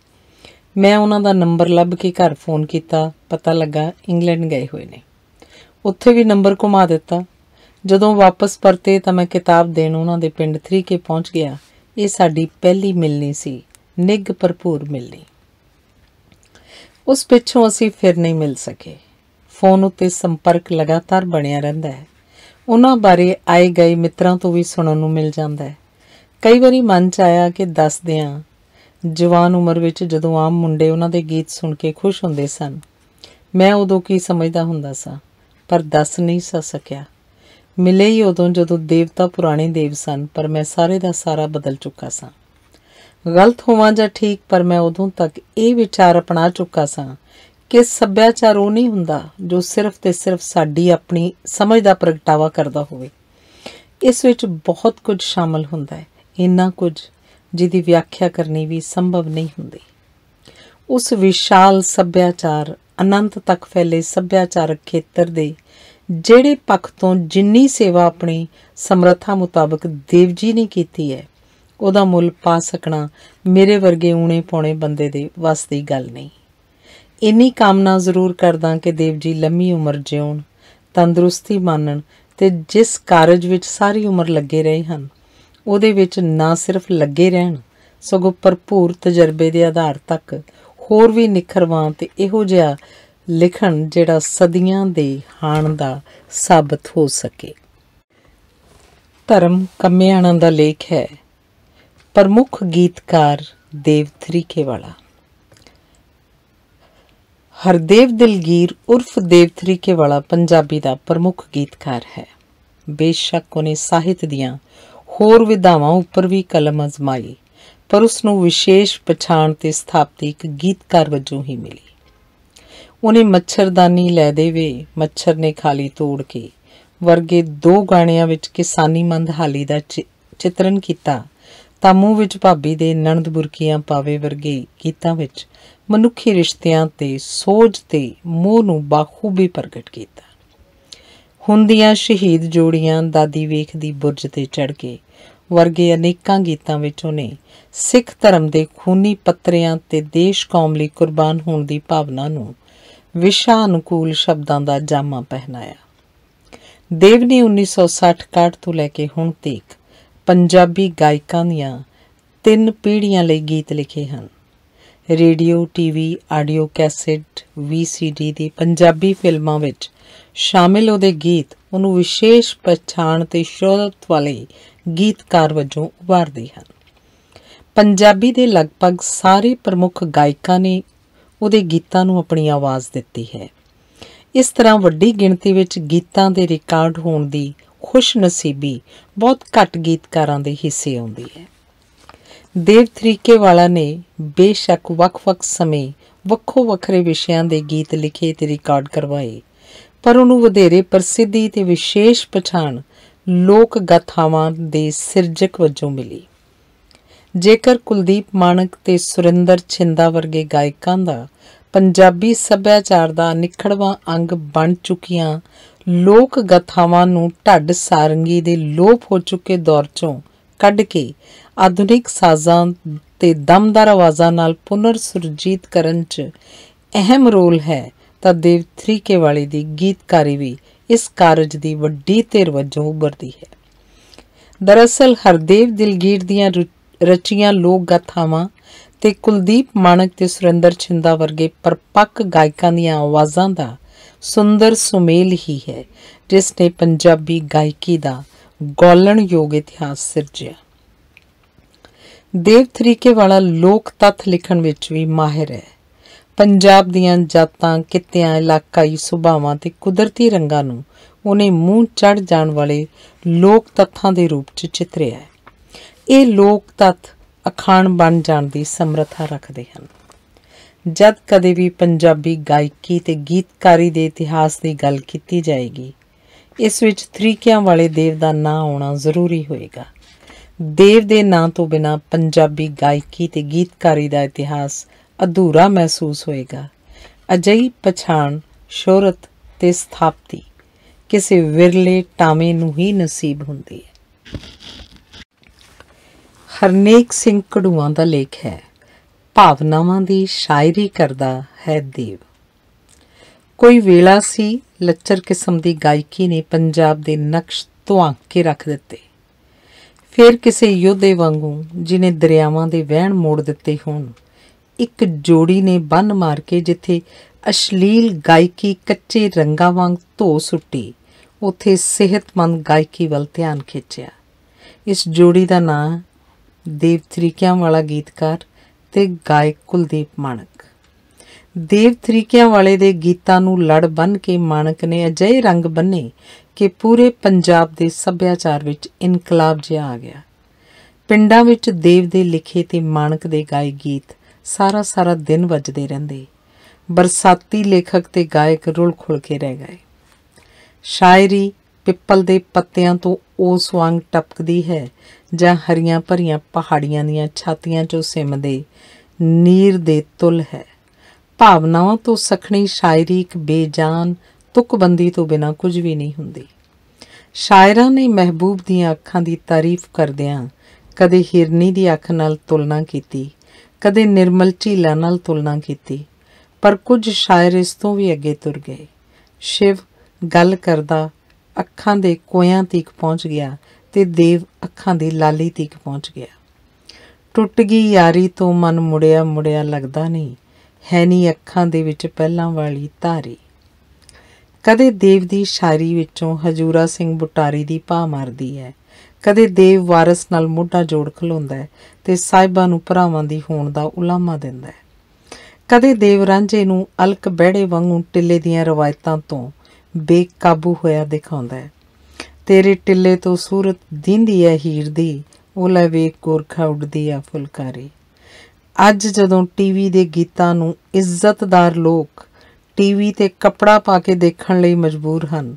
ਮੈਂ ਉਹਨਾਂ ਦਾ ਨੰਬਰ ਲੱਭ ਕੇ ਘਰ ਫੋਨ ਕੀਤਾ। ਪਤਾ ਲੱਗਾ ਇੰਗਲੈਂਡ ਗਏ ਹੋਏ ਨੇ। ਉੱਥੇ ਵੀ ਨੰਬਰ ਘੁਮਾ ਦਿੱਤਾ। ਜਦੋਂ ਵਾਪਸ ਪਰਤੇ ਤਾਂ ਮੈਂ ਕਿਤਾਬ ਦੇਣ ਉਹਨਾਂ ਦੇ ਪਿੰਡ ਥਰੀਕੇ ਪਹੁੰਚ ਗਿਆ। ਇਹ ਸਾਡੀ ਪਹਿਲੀ ਮਿਲਣੀ ਸੀ, ਨਿੱਘ ਭਰਪੂਰ ਮਿਲਣੀ। ਉਸ ਪਿੱਛੋਂ ਅਸੀਂ ਫਿਰ ਨਹੀਂ ਮਿਲ ਸਕੇ। ਫੋਨ ਉੱਤੇ ਸੰਪਰਕ ਲਗਾਤਾਰ ਬਣਿਆ ਰਹਿੰਦਾ ਹੈ। ਉਹਨਾਂ ਬਾਰੇ ਆਏ ਗਏ ਮਿੱਤਰਾਂ ਤੋਂ ਵੀ ਸੁਣਨ ਨੂੰ ਮਿਲ ਜਾਂਦਾ ਹੈ। ਕਈ ਵਾਰੀ ਮਨ 'ਚ ਆਇਆ ਕਿ ਦੱਸ ਦਿਆਂ। ਜਵਾਨ ਉਮਰ ਵਿੱਚ ਜਦੋਂ ਆਮ ਮੁੰਡੇ ਉਹਨਾਂ ਦੇ ਗੀਤ ਸੁਣ ਕੇ ਖੁਸ਼ ਹੁੰਦੇ ਸਨ, ਮੈਂ ਉਦੋਂ ਕੀ ਸਮਝਦਾ ਹੁੰਦਾ ਸਾਂ, ਪਰ ਦੱਸ ਨਹੀਂ ਸਕਿਆ। ਮਿਲੇ ਹੀ ਉਦੋਂ ਜਦੋਂ ਦੇਵਤਾ ਪੁਰਾਣੇ ਦੇਵ ਸਨ, ਪਰ ਮੈਂ ਸਾਰੇ ਦਾ ਸਾਰਾ ਬਦਲ ਚੁੱਕਾ ਸਾਂ। ਗਲਤ ਹੋਵਾਂ ਜਾਂ ਠੀਕ, ਪਰ ਮੈਂ ਉਦੋਂ ਤੱਕ ਇਹ ਵਿਚਾਰ ਅਪਣਾ ਚੁੱਕਾ ਸਾਂ ਕਿ ਸੱਭਿਆਚਾਰ ਉਹ ਨਹੀਂ ਹੁੰਦਾ ਜੋ ਸਿਰਫ ਤੇ ਸਿਰਫ ਸਾਡੀ ਆਪਣੀ ਸਮਝ ਦਾ ਪ੍ਰਗਟਾਵਾ ਕਰਦਾ ਹੋਵੇ। ਇਸ ਵਿੱਚ ਬਹੁਤ ਕੁਝ ਸ਼ਾਮਲ ਹੁੰਦਾ ਹੈ, ਇੰਨਾ ਕੁਝ ਜਿਹਦੀ ਵਿਆਖਿਆ ਕਰਨੀ ਵੀ ਸੰਭਵ ਨਹੀਂ ਹੁੰਦੀ। ਉਸ ਵਿਸ਼ਾਲ ਸੱਭਿਆਚਾਰ, ਅਨੰਤ ਤੱਕ ਫੈਲੇ ਸੱਭਿਆਚਾਰਕ ਖੇਤਰ ਦੇ ਜਿਹੜੇ ਪੱਖ ਤੋਂ ਜਿੰਨੀ ਸੇਵਾ ਆਪਣੀ ਸਮਰੱਥਾ ਮੁਤਾਬਕ ਦੇਵ ਜੀ ਨੇ ਕੀਤੀ ਹੈ, ਉਹਦਾ ਮੁੱਲ ਪਾ ਸਕਣਾ ਮੇਰੇ ਵਰਗੇ ਊਣੇ ਪੌਣੇ ਬੰਦੇ ਦੇ ਵੱਸ ਦੀ ਗੱਲ ਨਹੀਂ। ਇੰਨੀ ਕਾਮਨਾ ਜ਼ਰੂਰ ਕਰਦਾ ਕਿ ਦੇਵ ਜੀ ਲੰਮੀ ਉਮਰ ਜਿਉਣ, ਤੰਦਰੁਸਤੀ ਮਾਨਣ ਤੇ ਜਿਸ ਕਾਰਜ ਵਿੱਚ ਸਾਰੀ ਉਮਰ ਲੱਗੇ ਰਹੇ ਹਨ ਉਹਦੇ ਵਿੱਚ ਨਾ ਸਿਰਫ ਲੱਗੇ ਰਹਿਣ, ਸਗੋਂ ਭਰਪੂਰ ਤਜਰਬੇ ਦੇ ਆਧਾਰ ਤੱਕ ਹੋਰ ਵੀ ਨਿਖਰਵਾਂ ਤੇ ਇਹੋ ਜਿਹਾ ਲਿਖਣ ਜਿਹੜਾ ਸਦੀਆਂ ਦੇ ਹਾਣ ਦਾ ਸਾਬਤ ਹੋ ਸਕੇ। ਧਰਮ ਕੰਮਿਆਣਾ ਦਾ ਲੇਖ ਹੈ ਪ੍ਰਮੁੱਖ ਗੀਤਕਾਰ ਦੇਵ ਥਰੀਕੇ ਵਾਲਾ। ਹਰਦੇਵ ਦਿਲਗੀਰ ਉਰਫ ਦੇਵ ਥਰੀਕੇ ਵਾਲਾ ਪੰਜਾਬੀ ਦਾ ਪ੍ਰਮੁੱਖ ਗੀਤਕਾਰ ਹੈ। ਬੇਸ਼ੱਕ ਉਹਨੇ ਸਾਹਿਤ ਦੀਆਂ ਹੋਰ ਵਿਧਾਵਾਂ ਉੱਪਰ ਵੀ ਕਲਮ ਅਜ਼ਮਾਈ, ਪਰ ਉਸ ਨੂੰ ਵਿਸ਼ੇਸ਼ ਪਛਾਣ ਤੇ ਸਥਾਪਤੀ ਇੱਕ ਗੀਤਕਾਰ ਵਜੋਂ ਹੀ ਮਿਲੀ। ਉਹਨੇ ਮੱਛਰਦਾਨੀ ਲੈ ਦੇਵੇ, ਮੱਛਰ ਨੇ ਖਾਲੀ ਤੋੜ ਕੇ ਵਰਗੇ 2 ਗਾਣਿਆਂ ਵਿੱਚ ਕਿਸਾਨੀ ਮੰਦਹਾਲੀ ਦਾ ਚਿਤਰਨ ਕੀਤਾ ਤਾਂ ਮੂੰਹ ਵਿੱਚ ਭਾਬੀ ਦੇ ਨਣਦ ਬੁਰਕੀਆਂ ਪਾਵੇ ਵਰਗੇ ਗੀਤਾਂ ਵਿੱਚ ਮਨੁੱਖੀ ਰਿਸ਼ਤਿਆਂ ਤੇ ਸੋਝ ਤੇ ਮੋਹ ਨੂੰ ਬਾਖੂਬੀ ਪ੍ਰਗਟ ਕੀਤਾ। ਹੁੰਦੀਆਂ ਸ਼ਹੀਦ ਜੋੜੀਆਂ, ਦਾਦੀ ਵੇਖਦੀ ਬੁਰਜ ਤੇ ਚੜ੍ਹ ਕੇ ਵਰਗੇ ਅਨੇਕਾਂ ਗੀਤਾਂ ਵਿੱਚ ਉਹਨੇ ਸਿੱਖ ਧਰਮ ਦੇ ਖੂਨੀ ਪੱਤਰਿਆਂ ਤੇ ਦੇਸ਼ ਕੌਮ ਲਈ ਕੁਰਬਾਨ ਹੋਣ ਦੀ ਭਾਵਨਾ ਨੂੰ ਵਿਸ਼ਾ ਅਨੁਕੂਲ ਸ਼ਬਦਾਂ ਦਾ ਜਾਮਾ ਪਹਿਨਾਇਆ। ਦੇਵ ਨੇ 1960-61 ਤੋਂ ਲੈ ਕੇ ਹੁਣ ਤੱਕ ਪੰਜਾਬੀ ਗਾਇਕਾਂ ਦੀਆਂ 3 ਪੀੜ੍ਹੀਆਂ ਲਈ ਗੀਤ ਲਿਖੇ ਹਨ। Radio, TV, audio cassette, VCD ਦੀ ਪੰਜਾਬੀ ਫਿਲਮਾਂ ਵਿੱਚ ਸ਼ਾਮਿਲ ਉਹਦੇ ਗੀਤ ਉਹਨੂੰ ਵਿਸ਼ੇਸ਼ ਪਛਾਣ ਤੇ ਸ਼ੋਹਰਤ ਵਾਲੇ ਗੀਤਕਾਰ ਵਜੋਂ ਉਭਾਰਦੇ ਹਨ। ਪੰਜਾਬੀ ਦੇ ਲਗਭਗ ਸਾਰੇ ਪ੍ਰਮੁੱਖ ਗਾਇਕਾਂ ਨੇ ਉਹਦੇ ਗੀਤਾਂ ਨੂੰ ਆਪਣੀ ਆਵਾਜ਼ ਦਿੱਤੀ ਹੈ। इस तरह वड्डी गिणती विच गीतां दे रिकार्ड होण दी खुश नसीबी बहुत घट गीतकारां दे हिस्से आउंदी है। देव थरीकेवाला ने बेशक वख-वख समय ਵੱਖੋ ਵੱਖਰੇ ਵਿਸ਼ਿਆਂ ਦੇ ਗੀਤ ਲਿਖੇ ਤੇ ਰਿਕਾਰਡ ਕਰਵਾਏ, ਪਰ ਉਹਨੂੰ ਵਧੇਰੇ ਪ੍ਰਸਿੱਧੀ ਤੇ ਵਿਸ਼ੇਸ਼ ਪਛਾਣ ਲੋਕ ਗਾਥਾਵਾਂ ਦੇ ਸਿਰਜਕ ਵਜੋਂ ਮਿਲੀ। ਜੇਕਰ ਕੁਲਦੀਪ ਮਾਣਕ ਤੇ ਸੁਰਿੰਦਰ ਛਿੰਦਾ ਵਰਗੇ ਗਾਇਕਾਂ ਦਾ ਪੰਜਾਬੀ ਸੱਭਿਆਚਾਰ ਦਾ ਨਿਖੜਵਾਂ ਅੰਗ ਬਣ ਚੁੱਕੀਆਂ ਲੋਕ ਗਾਥਾਵਾਂ ਨੂੰ ਢੱਡ ਸਾਰੰਗੀ ਦੇ ਲੋਪ ਹੋ ਚੁੱਕੇ ਦੌਰ 'ਚੋਂ ਕੱਢ ਕੇ ਆਧੁਨਿਕ ਸਾਜ਼ਾਂ ਤੇ ਦਮਦਾਰ ਆਵਾਜ਼ਾਂ ਨਾਲ ਪੁਨਰ ਸੁਰਜੀਤ ਕਰਨ 'ਚ ਅਹਿਮ ਰੋਲ ਹੈ ਤਾਂ ਦੇਵ ਥਰੀਕੇਵਾਲੇ ਦੀ ਗੀਤਕਾਰੀ ਵੀ ਇਸ ਕਾਰਜ ਦੀ ਵੱਡੀ ਧਿਰ ਵਜੋਂ ਉੱਭਰਦੀ ਹੈ। ਦਰਅਸਲ ਹਰਦੇਵ ਦਿਲਗੀਰ ਦੀਆਂ ਰਚੀਆਂ ਲੋਕ ਗਾਥਾਵਾਂ ਤੇ ਕੁਲਦੀਪ ਮਾਣਕ ਤੇ ਸੁਰਿੰਦਰ ਛਿੰਦਾ ਵਰਗੇ ਪਰਪੱਕ ਗਾਇਕਾਂ ਦੀਆਂ ਆਵਾਜ਼ਾਂ ਦਾ ਸੁੰਦਰ ਸੁਮੇਲ ਹੀ ਹੈ ਜਿਸ ਨੇ ਪੰਜਾਬੀ ਗਾਇਕੀ ਦਾ ਗੌਲਣਯੋਗ ਇਤਿਹਾਸ ਸਿਰਜਿਆ। ਦੇਵ ਥਰੀਕੇਵਾਲਾ ਲੋਕ ਤੱਥ ਲਿਖਣ ਵਿੱਚ ਵੀ ਮਾਹਿਰ ਹੈ। ਪੰਜਾਬ ਦੀਆਂ ਜਾਤਾਂ, ਕਿੱਤਿਆਂ, ਇਲਾਕਾਈ ਸੁਭਾਵਾਂ ਤੇ ਕੁਦਰਤੀ ਰੰਗਾਂ ਨੂੰ ਉਹਨੇ ਮੂੰਹ ਚੜ੍ਹ ਜਾਣ ਵਾਲੇ ਲੋਕ ਤੱਥਾਂ ਦੇ ਰੂਪ 'ਚ ਚਿਤਰਿਆ ਹੈ। ਇਹ ਲੋਕ ਤੱਥ ਅਖਾਣ ਬਣ ਜਾਣ ਦੀ ਸਮਰੱਥਾ ਰੱਖਦੇ ਹਨ। ਜਦ ਕਦੇ ਵੀ ਪੰਜਾਬੀ ਗਾਇਕੀ ਤੇ ਗੀਤਕਾਰੀ ਦੇ ਇਤਿਹਾਸ ਦੀ ਗੱਲ ਕੀਤੀ ਜਾਏਗੀ, ਇਸ ਵਿੱਚ ਥਰੀਕਿਆਂ ਵਾਲੇ ਦੇਵ ਦਾ ਨਾਂ ਆਉਣਾ ਜ਼ਰੂਰੀ ਹੋਏਗਾ। ਦੇਵ ਦੇ ਨਾਂ ਤੋਂ ਬਿਨਾਂ ਪੰਜਾਬੀ ਗਾਇਕੀ ਤੇ ਗੀਤਕਾਰੀ ਦਾ ਇਤਿਹਾਸ ਅਧੂਰਾ ਮਹਿਸੂਸ ਹੋਏਗਾ। ਅਜਿਹੀ ਪਛਾਣ, ਸ਼ੋਹਰਤ ਤੇ ਸਥਾਪਤੀ ਕਿਸੇ ਵਿਰਲੇ ਟਾਵੇਂ ਨੂੰ ਹੀ ਨਸੀਬ ਹੁੰਦੀ ਹੈ। ਹਰਨੇਕ ਸਿੰਘ ਘੜੂਆਂ ਦਾ ਲੇਖ ਹੈ, ਭਾਵਨਾਵਾਂ ਦੀ ਸ਼ਾਇਰੀ ਕਰਦਾ ਹੈ ਦੇਵ। ਕੋਈ ਵੇਲਾ ਸੀ ਲੱਚਰ ਕਿਸਮ ਦੀ ਗਾਇਕੀ ਨੇ ਪੰਜਾਬ ਦੇ ਨਕਸ਼ ਧੁਆਂਕ ਕੇ ਰੱਖ ਦਿੱਤੇ। ਫਿਰ ਕਿਸੇ ਯੋਧੇ ਵਾਂਗੂ ਜਿਹਨੇ ਦਰਿਆਵਾਂ ਦੇ ਵਹਿਣ ਮੋੜ ਦਿੱਤੇ ਹੋਣ, ਇੱਕ ਜੋੜੀ ਨੇ ਬੰਨ ਮਾਰ ਕੇ ਜਿੱਥੇ ਅਸ਼ਲੀਲ ਗਾਇਕੀ ਕੱਚੇ ਰੰਗਾਂ ਵਾਂਗ ਧੋ ਸੁੱਟੀ, ਉੱਥੇ ਸਿਹਤਮੰਦ ਗਾਇਕੀ ਵੱਲ ਧਿਆਨ ਖਿੱਚਿਆ। ਇਸ ਜੋੜੀ ਦਾ ਨਾਂ ਦੇਵ ਥਰੀਕਿਆਂ ਵਾਲਾ ਗੀਤਕਾਰ ਤੇ ਗਾਇਕ ਕੁਲਦੀਪ ਮਾਣਕ। ਦੇਵ ਥਰੀਕਿਆਂ ਵਾਲੇ ਦੇ ਗੀਤਾਂ ਨੂੰ ਲੜ ਬੰਨ੍ਹ ਕੇ ਮਾਣਕ ਨੇ ਅਜਿਹੇ ਰੰਗ ਬੰਨੇ ਕਿ ਪੂਰੇ ਪੰਜਾਬ ਦੇ ਸੱਭਿਆਚਾਰ ਵਿੱਚ ਇਨਕਲਾਬ ਜਿਹਾ ਆ ਗਿਆ। ਪਿੰਡਾਂ ਵਿੱਚ ਦੇਵ ਦੇ ਲਿਖੇ ਤੇ ਮਾਣਕ ਦੇ ਗਾਏ ਗੀਤ ਸਾਰਾ ਸਾਰਾ ਦਿਨ ਵੱਜਦੇ ਰਹਿੰਦੇ। ਬਰਸਾਤੀ ਲੇਖਕ ਤੇ ਗਾਇਕ ਰੁਲ ਖੁਲ ਕੇ ਰਹਿ ਗਏ। ਸ਼ਾਇਰੀ ਪਿੱਪਲ ਦੇ ਪੱਤਿਆਂ ਤੋਂ ਉਸ ਵਾਂਗ ਟਪਕਦੀ ਹੈ ਜਾਂ ਹਰੀਆਂ ਭਰੀਆਂ ਪਹਾੜੀਆਂ ਦੀਆਂ ਛਾਤੀਆਂ 'ਚੋਂ ਸਿਮਦੇ ਨੀਰ ਦੇ ਤੁਲ ਹੈ। ਭਾਵਨਾਵਾਂ ਤੋਂ ਸਖਣੀ ਸ਼ਾਇਰੀ ਇੱਕ ਬੇਜਾਨ ਤੁਕਬੰਦੀ ਤੋਂ ਬਿਨਾਂ ਕੁਝ ਵੀ ਨਹੀਂ ਹੁੰਦੀ। ਸ਼ਾਇਰਾਂ ਨੇ ਮਹਿਬੂਬ ਦੀਆਂ ਅੱਖਾਂ ਦੀ ਤਾਰੀਫ ਕਰਦਿਆਂ ਕਦੇ ਹਿਰਨੀ ਦੀ ਅੱਖ ਨਾਲ ਤੁਲਨਾ ਕੀਤੀ, ਕਦੇ ਨਿਰਮਲ ਝੀਲਾਂ ਨਾਲ ਤੁਲਨਾ ਕੀਤੀ, ਪਰ ਕੁਝ ਸ਼ਾਇਰ ਇਸ ਤੋਂ ਵੀ ਅੱਗੇ ਤੁਰ ਗਏ। ਸ਼ਿਵ ਗੱਲ ਕਰਦਾ ਅੱਖਾਂ ਦੇ ਕੋਇਆਂ ਤੀਕ ਪਹੁੰਚ ਗਿਆ ਤੇ ਦੇਵ ਅੱਖਾਂ ਦੀ ਲਾਲੀ ਤੀਕ ਪਹੁੰਚ ਗਿਆ। ਟੁੱਟ ਗਈ ਯਾਰੀ ਤੋਂ ਮਨ ਮੁੜਿਆ ਮੁੜਿਆ ਲੱਗਦਾ ਨਹੀਂ, ਹੈ ਨਹੀਂ ਅੱਖਾਂ ਦੇ ਵਿੱਚ ਪਹਿਲਾਂ ਵਾਲੀ ਧਾਰੀ। ਕਦੇ ਦੇਵ ਦੀ ਸ਼ਾਇਰੀ ਵਿੱਚੋਂ ਹਜੂਰਾ ਸਿੰਘ ਬੁਟਾਰੀ ਦੀ ਭਾਅ ਮਾਰਦੀ ਹੈ, ਕਦੇ ਦੇਵ ਵਾਰਸ ਨਾਲ ਮੋਢਾ ਜੋੜ ਖਲੋਂਦਾ ਹੈ ਤੇ ਸਾਹਿਬਾਂ ਨੂੰ ਭਰਾਵਾਂ ਦੀ ਹੋਣ ਦਾ ਉਲਾਮਾ ਦਿੰਦਾ ਹੈ। ਕਦੇ ਦੇਵ ਰਾਂਝੇ ਨੂੰ ਅਲਕ ਬਹਿੜੇ ਵਾਂਗੂ ਟਿੱਲੇ ਦੀਆਂ ਰਵਾਇਤਾਂ ਤੋਂ ਬੇਕਾਬੂ ਹੋਇਆ ਦਿਖਾਉਂਦਾ ਹੈ। ਤੇਰੇ ਟਿੱਲੇ ਤੋਂ ਸੂਰਤ ਦੀਂਦੀ ਹੈ ਹੀਰ ਦੀ, ਉਹ ਲੈ ਵੇਖ ਗੋਰਖਾ ਉੱਡਦੀ ਆ ਫੁਲਕਾਰੀ। ਅੱਜ ਜਦੋਂ ਟੀਵੀ ਦੇ ਗੀਤਾਂ ਨੂੰ ਇੱਜ਼ਤਦਾਰ ਲੋਕ ਟੀਵੀ ਤੇ ਕੱਪੜਾ ਪਾ ਕੇ ਦੇਖਣ ਲਈ ਮਜਬੂਰ ਹਨ,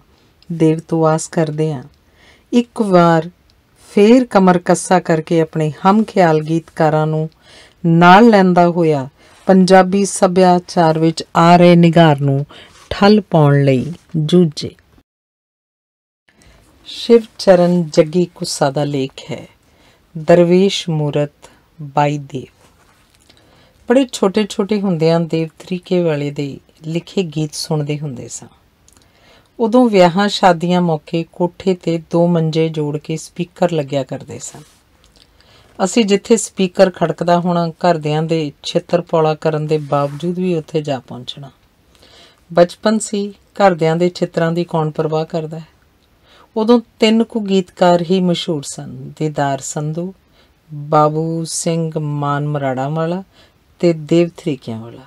ਦੇਵ ਤੋਂ ਆਸ ਕਰਦੇ ਹਾਂ ਇੱਕ ਵਾਰ ਫੇਰ ਕਮਰ ਕੱਸਾ ਕਰਕੇ ਆਪਣੇ ਹਮ ਖਿਆਲ ਗੀਤਕਾਰਾਂ ਨੂੰ ਨਾਲ ਲੈਂਦਾ ਹੋਇਆ ਪੰਜਾਬੀ ਸੱਭਿਆਚਾਰ ਵਿੱਚ ਆ ਰਹੇ ਨਿਘਾਰ ਨੂੰ ਠੱਲ ਪਾਉਣ ਲਈ ਜੂਝੇ। ਸ਼ਿਵ ਚਰਨ ਜੱਗੀ ਕੁੱਸਾ ਦਾ ਲੇਖ ਹੈ, ਦਰਵੇਸ਼ ਮੂਰਤ ਬਾਈ ਦੇਵ। ਬੜੇ ਛੋਟੇ ਛੋਟੇ ਹੁੰਦਿਆਂ ਦੇਵ ਥਰੀਕੇਵਾਲੇ ਦੇ ਲਿਖੇ ਗੀਤ ਸੁਣਦੇ ਹੁੰਦੇ ਸਾਂ। ਉਦੋਂ ਵਿਆਹਾਂ ਸ਼ਾਦੀਆਂ ਮੌਕੇ ਕੋਠੇ ਤੇ 2 ਮੰਜੇ ਜੋੜ ਕੇ ਸਪੀਕਰ ਲੱਗਿਆ ਕਰਦੇ ਸਨ। ਅਸੀਂ ਜਿੱਥੇ ਸਪੀਕਰ ਖੜਕਦਾ ਹੋਣਾ, ਘਰਦਿਆਂ ਦੇ ਛਿੱਤਰ ਪੌਲਾ ਕਰਨ ਦੇ ਬਾਵਜੂਦ ਵੀ ਉੱਥੇ ਜਾ ਪਹੁੰਚਣਾ। ਬਚਪਨ ਸੀ, ਘਰਦਿਆਂ ਦੇ ਛਿੱਤਰਾਂ ਦੀ ਕੌਣ ਪਰਵਾਹ ਕਰਦਾ ਹੈ। ਉਦੋਂ 3 ਕੁ ਗੀਤਕਾਰ ਹੀ ਮਸ਼ਹੂਰ ਸਨ, ਦੀਦਾਰ ਸੰਧੂ, ਬਾਬੂ ਸਿੰਘ ਮਾਨ ਮਰਾੜਾ ਵਾਲਾ ਤੇ ਦੇਵ ਥਰੀਕਿਆਂ ਵਾਲਾ।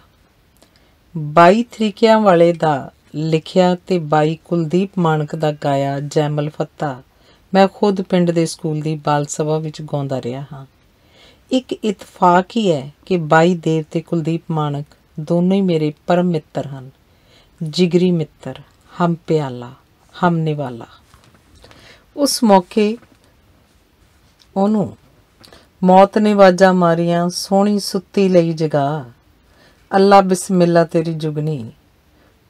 22 ਥਰੀਕਿਆਂ ਵਾਲੇ ਦਾ ਲਿਖਿਆ ਤੇ ਬਾਈ ਕੁਲਦੀਪ ਮਾਣਕ ਦਾ ਗਾਇਆ ਜੈਮਲ ਫੱਤਾ ਮੈਂ ਖੁਦ ਪਿੰਡ ਦੇ ਸਕੂਲ ਦੀ ਬਾਲ ਸਭਾ ਵਿੱਚ ਗਾਉਂਦਾ ਰਿਹਾ ਹਾਂ। ਇੱਕ ਇਤਫਾਕ ਹੀ ਹੈ ਕਿ ਬਾਈ ਦੇਵ ਤੇ ਕੁਲਦੀਪ ਮਾਣਕ ਦੋਨੋਂ ਹੀ ਮੇਰੇ ਪਰਮ ਮਿੱਤਰ ਹਨ, ਜਿਗਰੀ ਮਿੱਤਰ, ਹਮ ਪਿਆਲਾ, ਹਮ ਨਿਵਾਲਾ। ਉਸ ਮੌਕੇ ਉਹਨੂੰ ਮੌਤ ਨੇ ਆਵਾਜ਼ਾਂ ਮਾਰੀਆਂ, ਸੋਹਣੀ ਸੁੱਤੀ ਲਈ ਜਗਾ, ਅੱਲਾ ਬਿਸਮਿल्ला ਤੇਰੀ ਜੁਗਨੀ,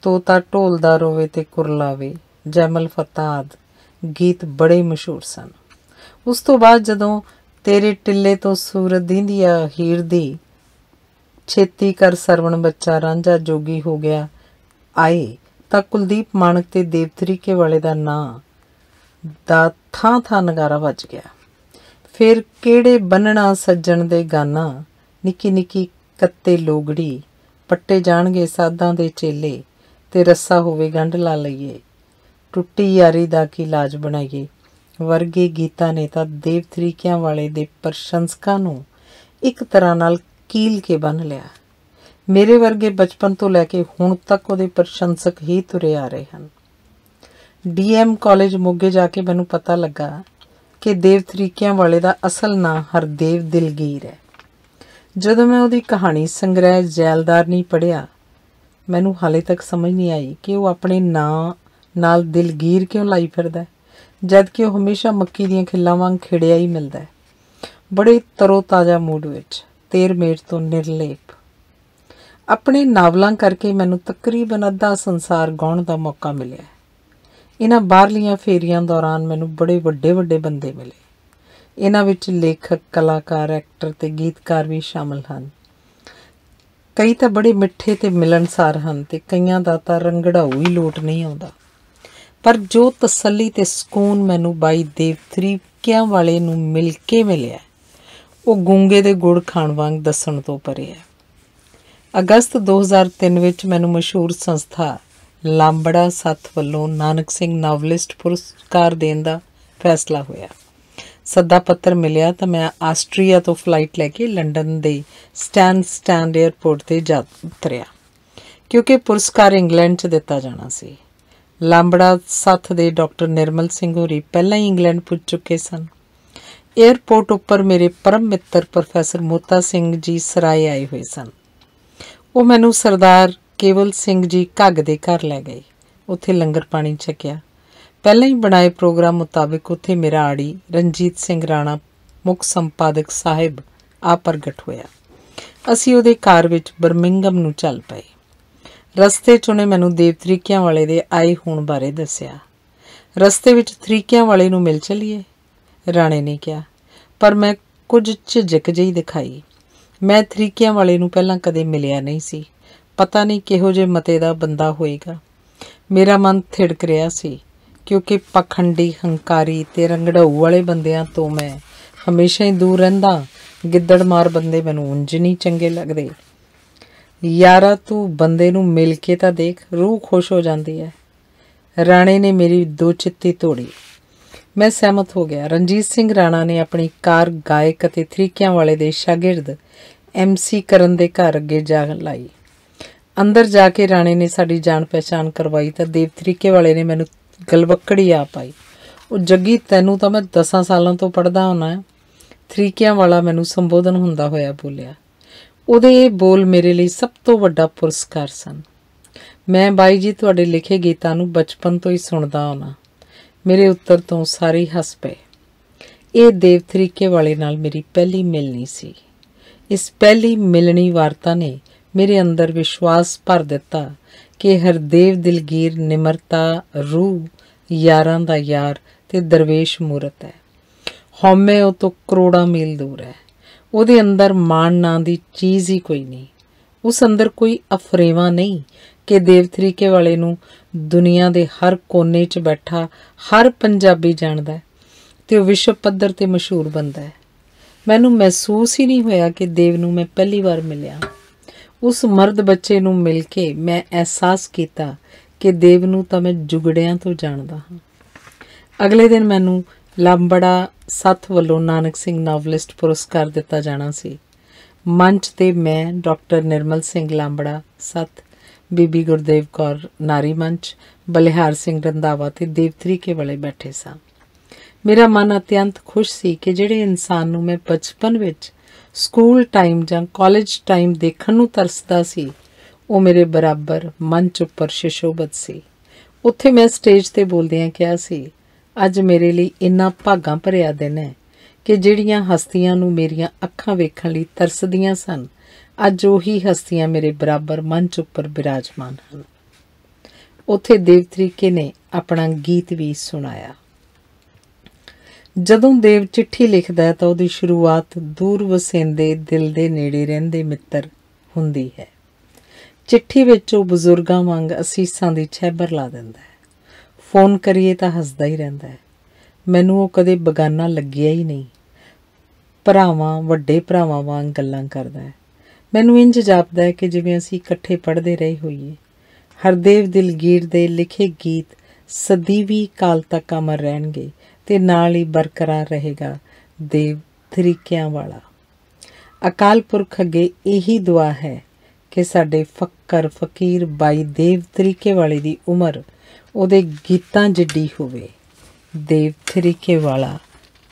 ਤੋਤਾ ਢੋਲਦਾ ਰੋਵੇ ਤੇ ਕੁਰਲਾਵੇ, ਜੈਮਲ ਫੱਤਾ ਆਦਿ ਗੀਤ ਬੜੇ ਮਸ਼ਹੂਰ ਸਨ। ਉਸ ਤੋਂ ਬਾਅਦ ਜਦੋਂ ਤੇਰੇ ਟਿੱਲੇ ਤੋਂ ਸੂਰਤ ਦੀਂਦੀ ਆ ਹੀਰ ਦੀ, ਛੇਤੀ ਕਰ ਸਰਵਣ ਬੱਚਾ ਰਾਂਝਾ ਜੋਗੀ ਹੋ ਗਿਆ ਆਏ, ਤਾਂ ਕੁਲਦੀਪ ਮਾਣਕ ਤੇ ਦੇਵ ਤਰੀਕੇ ਵਾਲੇ ਦਾ ਨਾਂ ਦਾ ਥਾਂ ਥਾਂ ਨਗਾਰਾ ਵੱਜ ਗਿਆ। ਫਿਰ ਕਿਹੜੇ ਬੰਨਣਾ ਸੱਜਣ ਦੇ ਗਾਨਾ, ਨਿੱਕੀ ਨਿੱਕੀ ਕੱਤੇ ਲੋਗੜੀ, ਪੱਟੇ ਜਾਣਗੇ ਸਾਧਾਂ ਦੇ ਚੇਲੇ, ਤੇ ਰੱਸਾ ਹੋਵੇ ਗੰਢ ਲਾ ਲਈਏ, ਟੁੱਟੀ ਯਾਰੀ ਦਾ ਕੀ ਲਾਜ ਬਣਾਈਏ ਵਰਗੇ ਗੀਤਾਂ ਨੇ ਤਾਂ ਦੇਵ ਤਰੀਕਿਆਂ ਵਾਲੇ ਦੇ ਪ੍ਰਸ਼ੰਸਕਾਂ ਨੂੰ ਇੱਕ ਤਰ੍ਹਾਂ ਨਾਲ ਕੀਲ ਕੇ ਬੰਨ੍ਹ ਲਿਆ। ਮੇਰੇ ਵਰਗੇ ਬਚਪਨ ਤੋਂ ਲੈ ਕੇ ਹੁਣ ਤੱਕ ਉਹਦੇ ਪ੍ਰਸ਼ੰਸਕ ਹੀ ਤੁਰੇ ਆ ਰਹੇ ਹਨ। DM ਕਾਲਜ ਮੋਗੇ ਜਾ ਕੇ ਮੈਨੂੰ ਪਤਾ ਲੱਗਾ ਕਿ ਦੇਵ ਤਰੀਕਿਆਂ ਵਾਲੇ ਦਾ ਅਸਲ ਨਾਂ ਹਰਦੇਵ ਦਿਲਗੀਰ ਹੈ। ਜਦੋਂ ਮੈਂ ਉਹਦੀ ਕਹਾਣੀ ਸੰਗ੍ਰਹਿ ਜੈਲਦਾਰ ਨਹੀਂ ਪੜ੍ਹਿਆ, ਮੈਨੂੰ ਹਾਲੇ ਤੱਕ ਸਮਝ ਨਹੀਂ ਆਈ ਕਿ ਉਹ ਆਪਣੇ ਨਾਂ ਨਾਲ ਦਿਲਗੀਰ ਕਿਉਂ ਲਾਈ ਫਿਰਦਾ, ਜਦ ਕਿ ਉਹ ਹਮੇਸ਼ਾ ਮੱਕੀ ਦੀਆਂ ਖਿੱਲਾਂ ਵਾਂਗ ਖਿੜਿਆ ਹੀ ਮਿਲਦਾ, ਬੜੇ ਤਰੋ ਤਾਜ਼ਾ ਮੂਡ ਵਿੱਚ, ਤੇਰ ਮੇਰ ਤੋਂ ਨਿਰਲੇਪ। ਆਪਣੇ ਨਾਵਲਾਂ ਕਰਕੇ ਮੈਨੂੰ ਤਕਰੀਬਨ ਅੱਧਾ ਸੰਸਾਰ ਗਾਉਣ ਦਾ ਮੌਕਾ ਮਿਲਿਆ। ਇਹਨਾਂ ਬਾਹਰਲੀਆਂ ਫੇਰੀਆਂ ਦੌਰਾਨ ਮੈਨੂੰ ਬੜੇ ਵੱਡੇ ਵੱਡੇ ਬੰਦੇ ਮਿਲੇ। ਇਹਨਾਂ ਵਿੱਚ ਲੇਖਕ, ਕਲਾਕਾਰ, ਐਕਟਰ ਤੇ ਗੀਤਕਾਰ ਵੀ ਸ਼ਾਮਲ ਹਨ। ਕਈ ਤਾਂ ਬੜੇ ਮਿੱਠੇ ਤੇ ਮਿਲਣਸਾਰ ਹਨ ਤੇ ਕਈਆਂ ਦਾ ਤਾਂ ਰੰਗੜਾਊ ਹੀ ਲੋਟ ਨਹੀਂ ਆਉਂਦਾ। ਪਰ ਜੋ ਤਸੱਲੀ ਤੇ ਸਕੂਨ ਮੈਨੂੰ ਬਾਈ ਦੇਵ ਤਰੀਕਿਆਂ ਵਾਲੇ ਨੂੰ ਮਿਲ ਕੇ ਮਿਲਿਆ, ਉਹ ਗੂੰਗੇ ਦੇ ਗੁੜ ਖਾਣ ਵਾਂਗ ਦੱਸਣ ਤੋਂ ਪਰੇ ਹੈ। ਅਗਸਤ 2003 ਵਿੱਚ ਮੈਨੂੰ ਮਸ਼ਹੂਰ ਸੰਸਥਾ ਲਾਂਬੜਾ ਸੱਥ ਵੱਲੋਂ ਨਾਨਕ ਸਿੰਘ ਨਾਵਲਿਸਟ ਪੁਰਸਕਾਰ ਦੇਣ ਦਾ ਫੈਸਲਾ ਹੋਇਆ। ਸੱਦਾ ਪੱਤਰ ਮਿਲਿਆ ਤਾਂ ਮੈਂ ਆਸਟਰੀਆ ਤੋਂ ਫਲਾਈਟ ਲੈ ਕੇ ਲੰਡਨ ਦੇ ਸਟੈਂਡ ਏਅਰਪੋਰਟ 'ਤੇ ਜਾ ਉਤਰਿਆ, ਕਿਉਂਕਿ ਪੁਰਸਕਾਰ ਇੰਗਲੈਂਡ 'ਚ ਦਿੱਤਾ ਜਾਣਾ ਸੀ। ਲਾਂਬੜਾ ਸੱਥ ਦੇ ਡਾਕਟਰ ਨਿਰਮਲ ਸਿੰਘ ਹੋਰੀ ਪਹਿਲਾਂ ਹੀ ਇੰਗਲੈਂਡ ਪੁੱਜ ਚੁੱਕੇ ਸਨ। ਏਅਰਪੋਰਟ ਉੱਪਰ ਮੇਰੇ ਪਰਮ ਮਿੱਤਰ ਪ੍ਰੋਫੈਸਰ ਮੋਤਾ ਸਿੰਘ ਜੀ ਸਰਾਏ ਆਏ ਹੋਏ ਸਨ। ਉਹ ਮੈਨੂੰ ਸਰਦਾਰ ਕੇਵਲ ਸਿੰਘ ਜੀ ਘੱਗ ਦੇ ਘਰ ਲੈ ਗਏ। ਉੱਥੇ ਲੰਗਰ ਪਾਣੀ ਛਕਿਆ। ਪਹਿਲਾਂ ਹੀ ਬਣਾਏ ਪ੍ਰੋਗਰਾਮ ਮੁਤਾਬਿਕ ਉੱਥੇ ਮੇਰਾ ਆੜੀ ਰਣਜੀਤ ਸਿੰਘ ਰਾਣਾ ਮੁੱਖ ਸੰਪਾਦਕ ਸਾਹਿਬ ਆ ਪ੍ਰਗਟ ਹੋਇਆ। ਅਸੀਂ ਉਹਦੇ ਘਰ ਵਿੱਚ ਬਰਮਿੰਗਮ ਨੂੰ ਚੱਲ ਪਏ। ਰਸਤੇ 'ਚ ਉਹਨੇ ਮੈਨੂੰ ਦੇਵ ਤਰੀਕਿਆਂ ਵਾਲੇ ਦੇ ਆਏ ਹੋਣ ਬਾਰੇ ਦੱਸਿਆ। ਰਸਤੇ ਵਿੱਚ ਤਰੀਕਿਆਂ ਵਾਲੇ ਨੂੰ ਮਿਲ ਚਲੀਏ, ਰਾਣੇ ਨੇ ਕਿਹਾ, ਪਰ ਮੈਂ ਕੁਝ ਝਿਜਕ ਜਿਹੀ ਦਿਖਾਈ। ਮੈਂ ਤਰੀਕਿਆਂ ਵਾਲੇ ਨੂੰ ਪਹਿਲਾਂ ਕਦੇ ਮਿਲਿਆ ਨਹੀਂ ਸੀ, ਪਤਾ ਨਹੀਂ ਕਿਹੋ ਜਿਹੇ ਮਤੇ ਦਾ ਬੰਦਾ ਹੋਏਗਾ। ਮੇਰਾ ਮਨ ਥਿੜਕ ਰਿਹਾ ਸੀ, ਕਿਉਂਕਿ ਪਖੰਡੀ, ਹੰਕਾਰੀ ਤੇ ਰੰਗੜਾਊ ਵਾਲੇ ਬੰਦਿਆਂ ਤੋਂ ਮੈਂ ਹਮੇਸ਼ਾ ਹੀ ਦੂਰ ਰਹਿੰਦਾ। ਗਿੱਦੜ ਮਾਰ ਬੰਦੇ ਮੈਨੂੰ ਉਂਝ ਨਹੀਂ ਚੰਗੇ ਲੱਗਦੇ। ਯਾਰਾ ਤੂੰ ਬੰਦੇ ਨੂੰ ਮਿਲ ਕੇ ਤਾਂ ਦੇਖ, ਰੂਹ ਖੁਸ਼ ਹੋ ਜਾਂਦੀ ਹੈ। ਰਾਣੇ ਨੇ ਮੇਰੀ ਦੋ ਚਿੱਤੀ ਤੋੜੀ। ਮੈਂ ਸਹਿਮਤ ਹੋ ਗਿਆ। ਰਣਜੀਤ ਸਿੰਘ ਰਾਣਾ ਨੇ ਆਪਣੀ ਕਾਰ ਗਾਇਕ ਅਤੇ ਤਰੀਕਿਆਂ ਵਾਲੇ ਦੇ ਸ਼ਾਗਿਰਦ MC ਕਰਨ ਦੇ ਘਰ ਅੱਗੇ ਜਾ ਲਾਈ। ਅੰਦਰ ਜਾ ਕੇ ਰਾਣੇ ਨੇ ਸਾਡੀ ਜਾਣ ਪਹਿਚਾਣ ਕਰਵਾਈ ਤਾਂ ਦੇਵ ਤਰੀਕੇ ਵਾਲੇ ਨੇ ਮੈਨੂੰ ਗਲਵੱਕੜੀ ਆ ਪਾਈ। ਉਹ ਜੱਗੀ, ਤੈਨੂੰ ਤਾਂ ਮੈਂ 10 ਸਾਲਾਂ ਤੋਂ ਪੜ੍ਹਦਾ ਹੋਣਾ। ਤਰੀਕਿਆਂ ਵਾਲਾ ਮੈਨੂੰ ਸੰਬੋਧਨ ਹੁੰਦਾ ਹੋਇਆ ਬੋਲਿਆ। ਉਹਦੇ ਇਹ ਬੋਲ ਮੇਰੇ ਲਈ ਸਭ ਤੋਂ ਵੱਡਾ ਪੁਰਸਕਾਰ ਸਨ। ਮੈਂ ਬਾਈ ਜੀ ਤੁਹਾਡੇ ਲਿਖੇ ਗੀਤਾਂ ਨੂੰ ਬਚਪਨ ਤੋਂ ਹੀ ਸੁਣਦਾ ਹੋਣਾ। ਮੇਰੇ ਉੱਤਰ ਤੋਂ ਸਾਰੇ ਹੱਸ ਪਏ। ਇਹ ਦੇਵ ਤਰੀਕੇ ਵਾਲੇ ਨਾਲ ਮੇਰੀ ਪਹਿਲੀ ਮਿਲਣੀ ਸੀ। ਇਸ ਪਹਿਲੀ ਮਿਲਣੀ ਵਾਰਤਾ ਨੇ ਮੇਰੇ ਅੰਦਰ ਵਿਸ਼ਵਾਸ ਭਰ ਦਿੱਤਾ ਕਿ ਹਰਦੇਵ ਦਿਲਗੀਰ ਨਿਮਰਤਾ, ਰੂਹ, ਯਾਰਾਂ ਦਾ ਯਾਰ ਤੇ ਦਰਵੇਸ਼ ਮੂਰਤ ਹੈ। ਹਉਮੈ ਉਹ ਤੋਂ ਕਰੋੜਾਂ ਮੀਲ ਦੂਰ ਹੈ। ਉਹਦੇ ਅੰਦਰ ਮਾਣ ਨਾਂ ਦੀ ਚੀਜ਼ ਹੀ ਕੋਈ ਨਹੀਂ। ਉਸ ਅੰਦਰ ਕੋਈ ਅਫਰੇਵਾ ਨਹੀਂ ਕਿ ਦੇਵ ਤਰੀਕੇ ਵਾਲੇ ਨੂੰ ਦੁਨੀਆ ਦੇ ਹਰ ਕੋਨੇ 'ਚ ਬੈਠਾ ਹਰ ਪੰਜਾਬੀ ਜਾਣਦਾ ਤੇ ਉਹ ਵਿਸ਼ਵ ਪੱਧਰ 'ਤੇ ਮਸ਼ਹੂਰ ਬੰਦਾ ਹੈ। ਮੈਨੂੰ ਮਹਿਸੂਸ ਹੀ ਨਹੀਂ ਹੋਇਆ ਕਿ ਦੇਵ ਨੂੰ ਮੈਂ ਪਹਿਲੀ ਵਾਰ ਮਿਲਿਆ। ਉਸ ਮਰਦ ਬੱਚੇ ਨੂੰ ਮਿਲ ਕੇ ਮੈਂ ਅਹਿਸਾਸ ਕੀਤਾ ਕਿ ਦੇਵ ਨੂੰ ਤਾਂ ਮੈਂ ਜੁਗੜਿਆਂ ਤੋਂ ਜਾਣਦਾ ਹਾਂ। ਅਗਲੇ ਦਿਨ ਮੈਨੂੰ ਲਾਂਬੜਾ ਸੱਥ ਵੱਲੋਂ ਨਾਨਕ ਸਿੰਘ ਨਾਵਲਿਸਟ ਪੁਰਸਕਾਰ ਦਿੱਤਾ ਜਾਣਾ ਸੀ। ਮੰਚ 'ਤੇ ਮੈਂ, ਡਾਕਟਰ ਨਿਰਮਲ ਸਿੰਘ ਲਾਂਬੜਾ ਸੱਥ, ਬੀਬੀ ਗੁਰਦੇਵ ਕੌਰ ਨਾਰੀ ਮੰਚ, ਬਲਿਹਾਰ ਸਿੰਘ ਰੰਧਾਵਾ ਤੇ ਦੇਵ ਤਰੀਕੇ ਵਾਲੇ ਬੈਠੇ ਸਾਂ। ਮੇਰਾ ਮਨ ਅਤਿਅੰਤ ਖੁਸ਼ ਸੀ ਕਿ ਜਿਹੜੇ ਇਨਸਾਨ ਨੂੰ ਮੈਂ ਬਚਪਨ ਵਿੱਚ ਸਕੂਲ ਟਾਈਮ ਜਾਂ ਕਾਲਜ ਟਾਈਮ ਦੇਖਣ ਨੂੰ ਤਰਸਦਾ ਸੀ, ਉਹ ਮੇਰੇ ਬਰਾਬਰ ਮੰਚ ਉੱਪਰ ਸ਼ਸ਼ੋਭਤ ਸੀ। ਉੱਥੇ ਮੈਂ ਸਟੇਜ 'ਤੇ ਬੋਲਦਿਆਂ ਕਿਹਾ ਸੀ, ਅੱਜ ਮੇਰੇ ਲਈ ਇੰਨਾ ਭਾਗਾਂ ਭਰਿਆ ਦਿਨ ਹੈ ਕਿ ਜਿਹੜੀਆਂ ਹਸਤੀਆਂ ਨੂੰ ਮੇਰੀਆਂ ਅੱਖਾਂ ਵੇਖਣ ਲਈ ਤਰਸਦੀਆਂ ਸਨ, ਅੱਜ ਉਹੀ ਹਸਤੀਆਂ ਮੇਰੇ ਬਰਾਬਰ ਮੰਚ ਉੱਪਰ ਬਿਰਾਜਮਾਨ ਹਨ। ਉੱਥੇ ਦੇਵ ਤਰੀਕੇ ਨੇ ਆਪਣਾ ਗੀਤ ਵੀ ਸੁਣਾਇਆ। ਜਦੋਂ ਦੇਵ ਚਿੱਠੀ ਲਿਖਦਾ ਹੈ ਤਾਂ ਉਹਦੀ ਸ਼ੁਰੂਆਤ ਦੂਰ ਵਸੇਂਦੇ ਦਿਲ ਦੇ ਨੇੜੇ ਰਹਿੰਦੇ ਮਿੱਤਰ ਹੁੰਦੀ ਹੈ। ਚਿੱਠੀ ਵਿੱਚ ਉਹ ਬਜ਼ੁਰਗਾਂ ਵਾਂਗ ਅਸੀਸਾਂ ਦੀ ਛਹਿਬਰ ਲਾ ਦਿੰਦਾ ਹੈ। ਫੋਨ ਕਰੀਏ ਤਾਂ ਹੱਸਦਾ ਹੀ ਰਹਿੰਦਾ ਹੈ। ਮੈਨੂੰ ਉਹ ਕਦੇ ਬਗਾਨਾ ਲੱਗਿਆ ਹੀ ਨਹੀਂ। ਭਰਾਵਾਂ, ਵੱਡੇ ਭਰਾਵਾਂ ਵਾਂਗ ਗੱਲਾਂ ਕਰਦਾ ਹੈ। ਮੈਨੂੰ ਇੰਝ ਜਾਪਦਾ ਹੈ ਕਿ ਜਿਵੇਂ ਅਸੀਂ ਇਕੱਠੇ ਪੜ੍ਹਦੇ ਰਹੇ ਹੋਈਏ। ਹਰਦੇਵ ਦਿਲਗੀਰ ਦੇ ਲਿਖੇ ਗੀਤ ਸਦੀਵੀ ਕਾਲ ਤੱਕ ਅਮਰ ਰਹਿਣਗੇ ਤੇ ਨਾਲ ਹੀ ਬਰਕਰਾਰ ਰਹੇਗਾ ਦੇਵ ਤਰੀਕਿਆਂ ਵਾਲਾ। ਅਕਾਲ ਪੁਰਖ ਅੱਗੇ ਇਹੀ ਦੁਆ ਹੈ ਕਿ ਸਾਡੇ ਫੱਕਰ ਫਕੀਰ ਬਾਈ ਦੇਵ ਤਰੀਕੇ ਵਾਲੇ ਦੀ ਉਮਰ ਉਹਦੇ ਗੀਤਾਂ ਜਿੱਡੀ ਹੋਵੇ। ਦੇਵ ਤਰੀਕੇ ਵਾਲਾ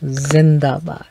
ਜ਼ਿੰਦਾਬਾਦ।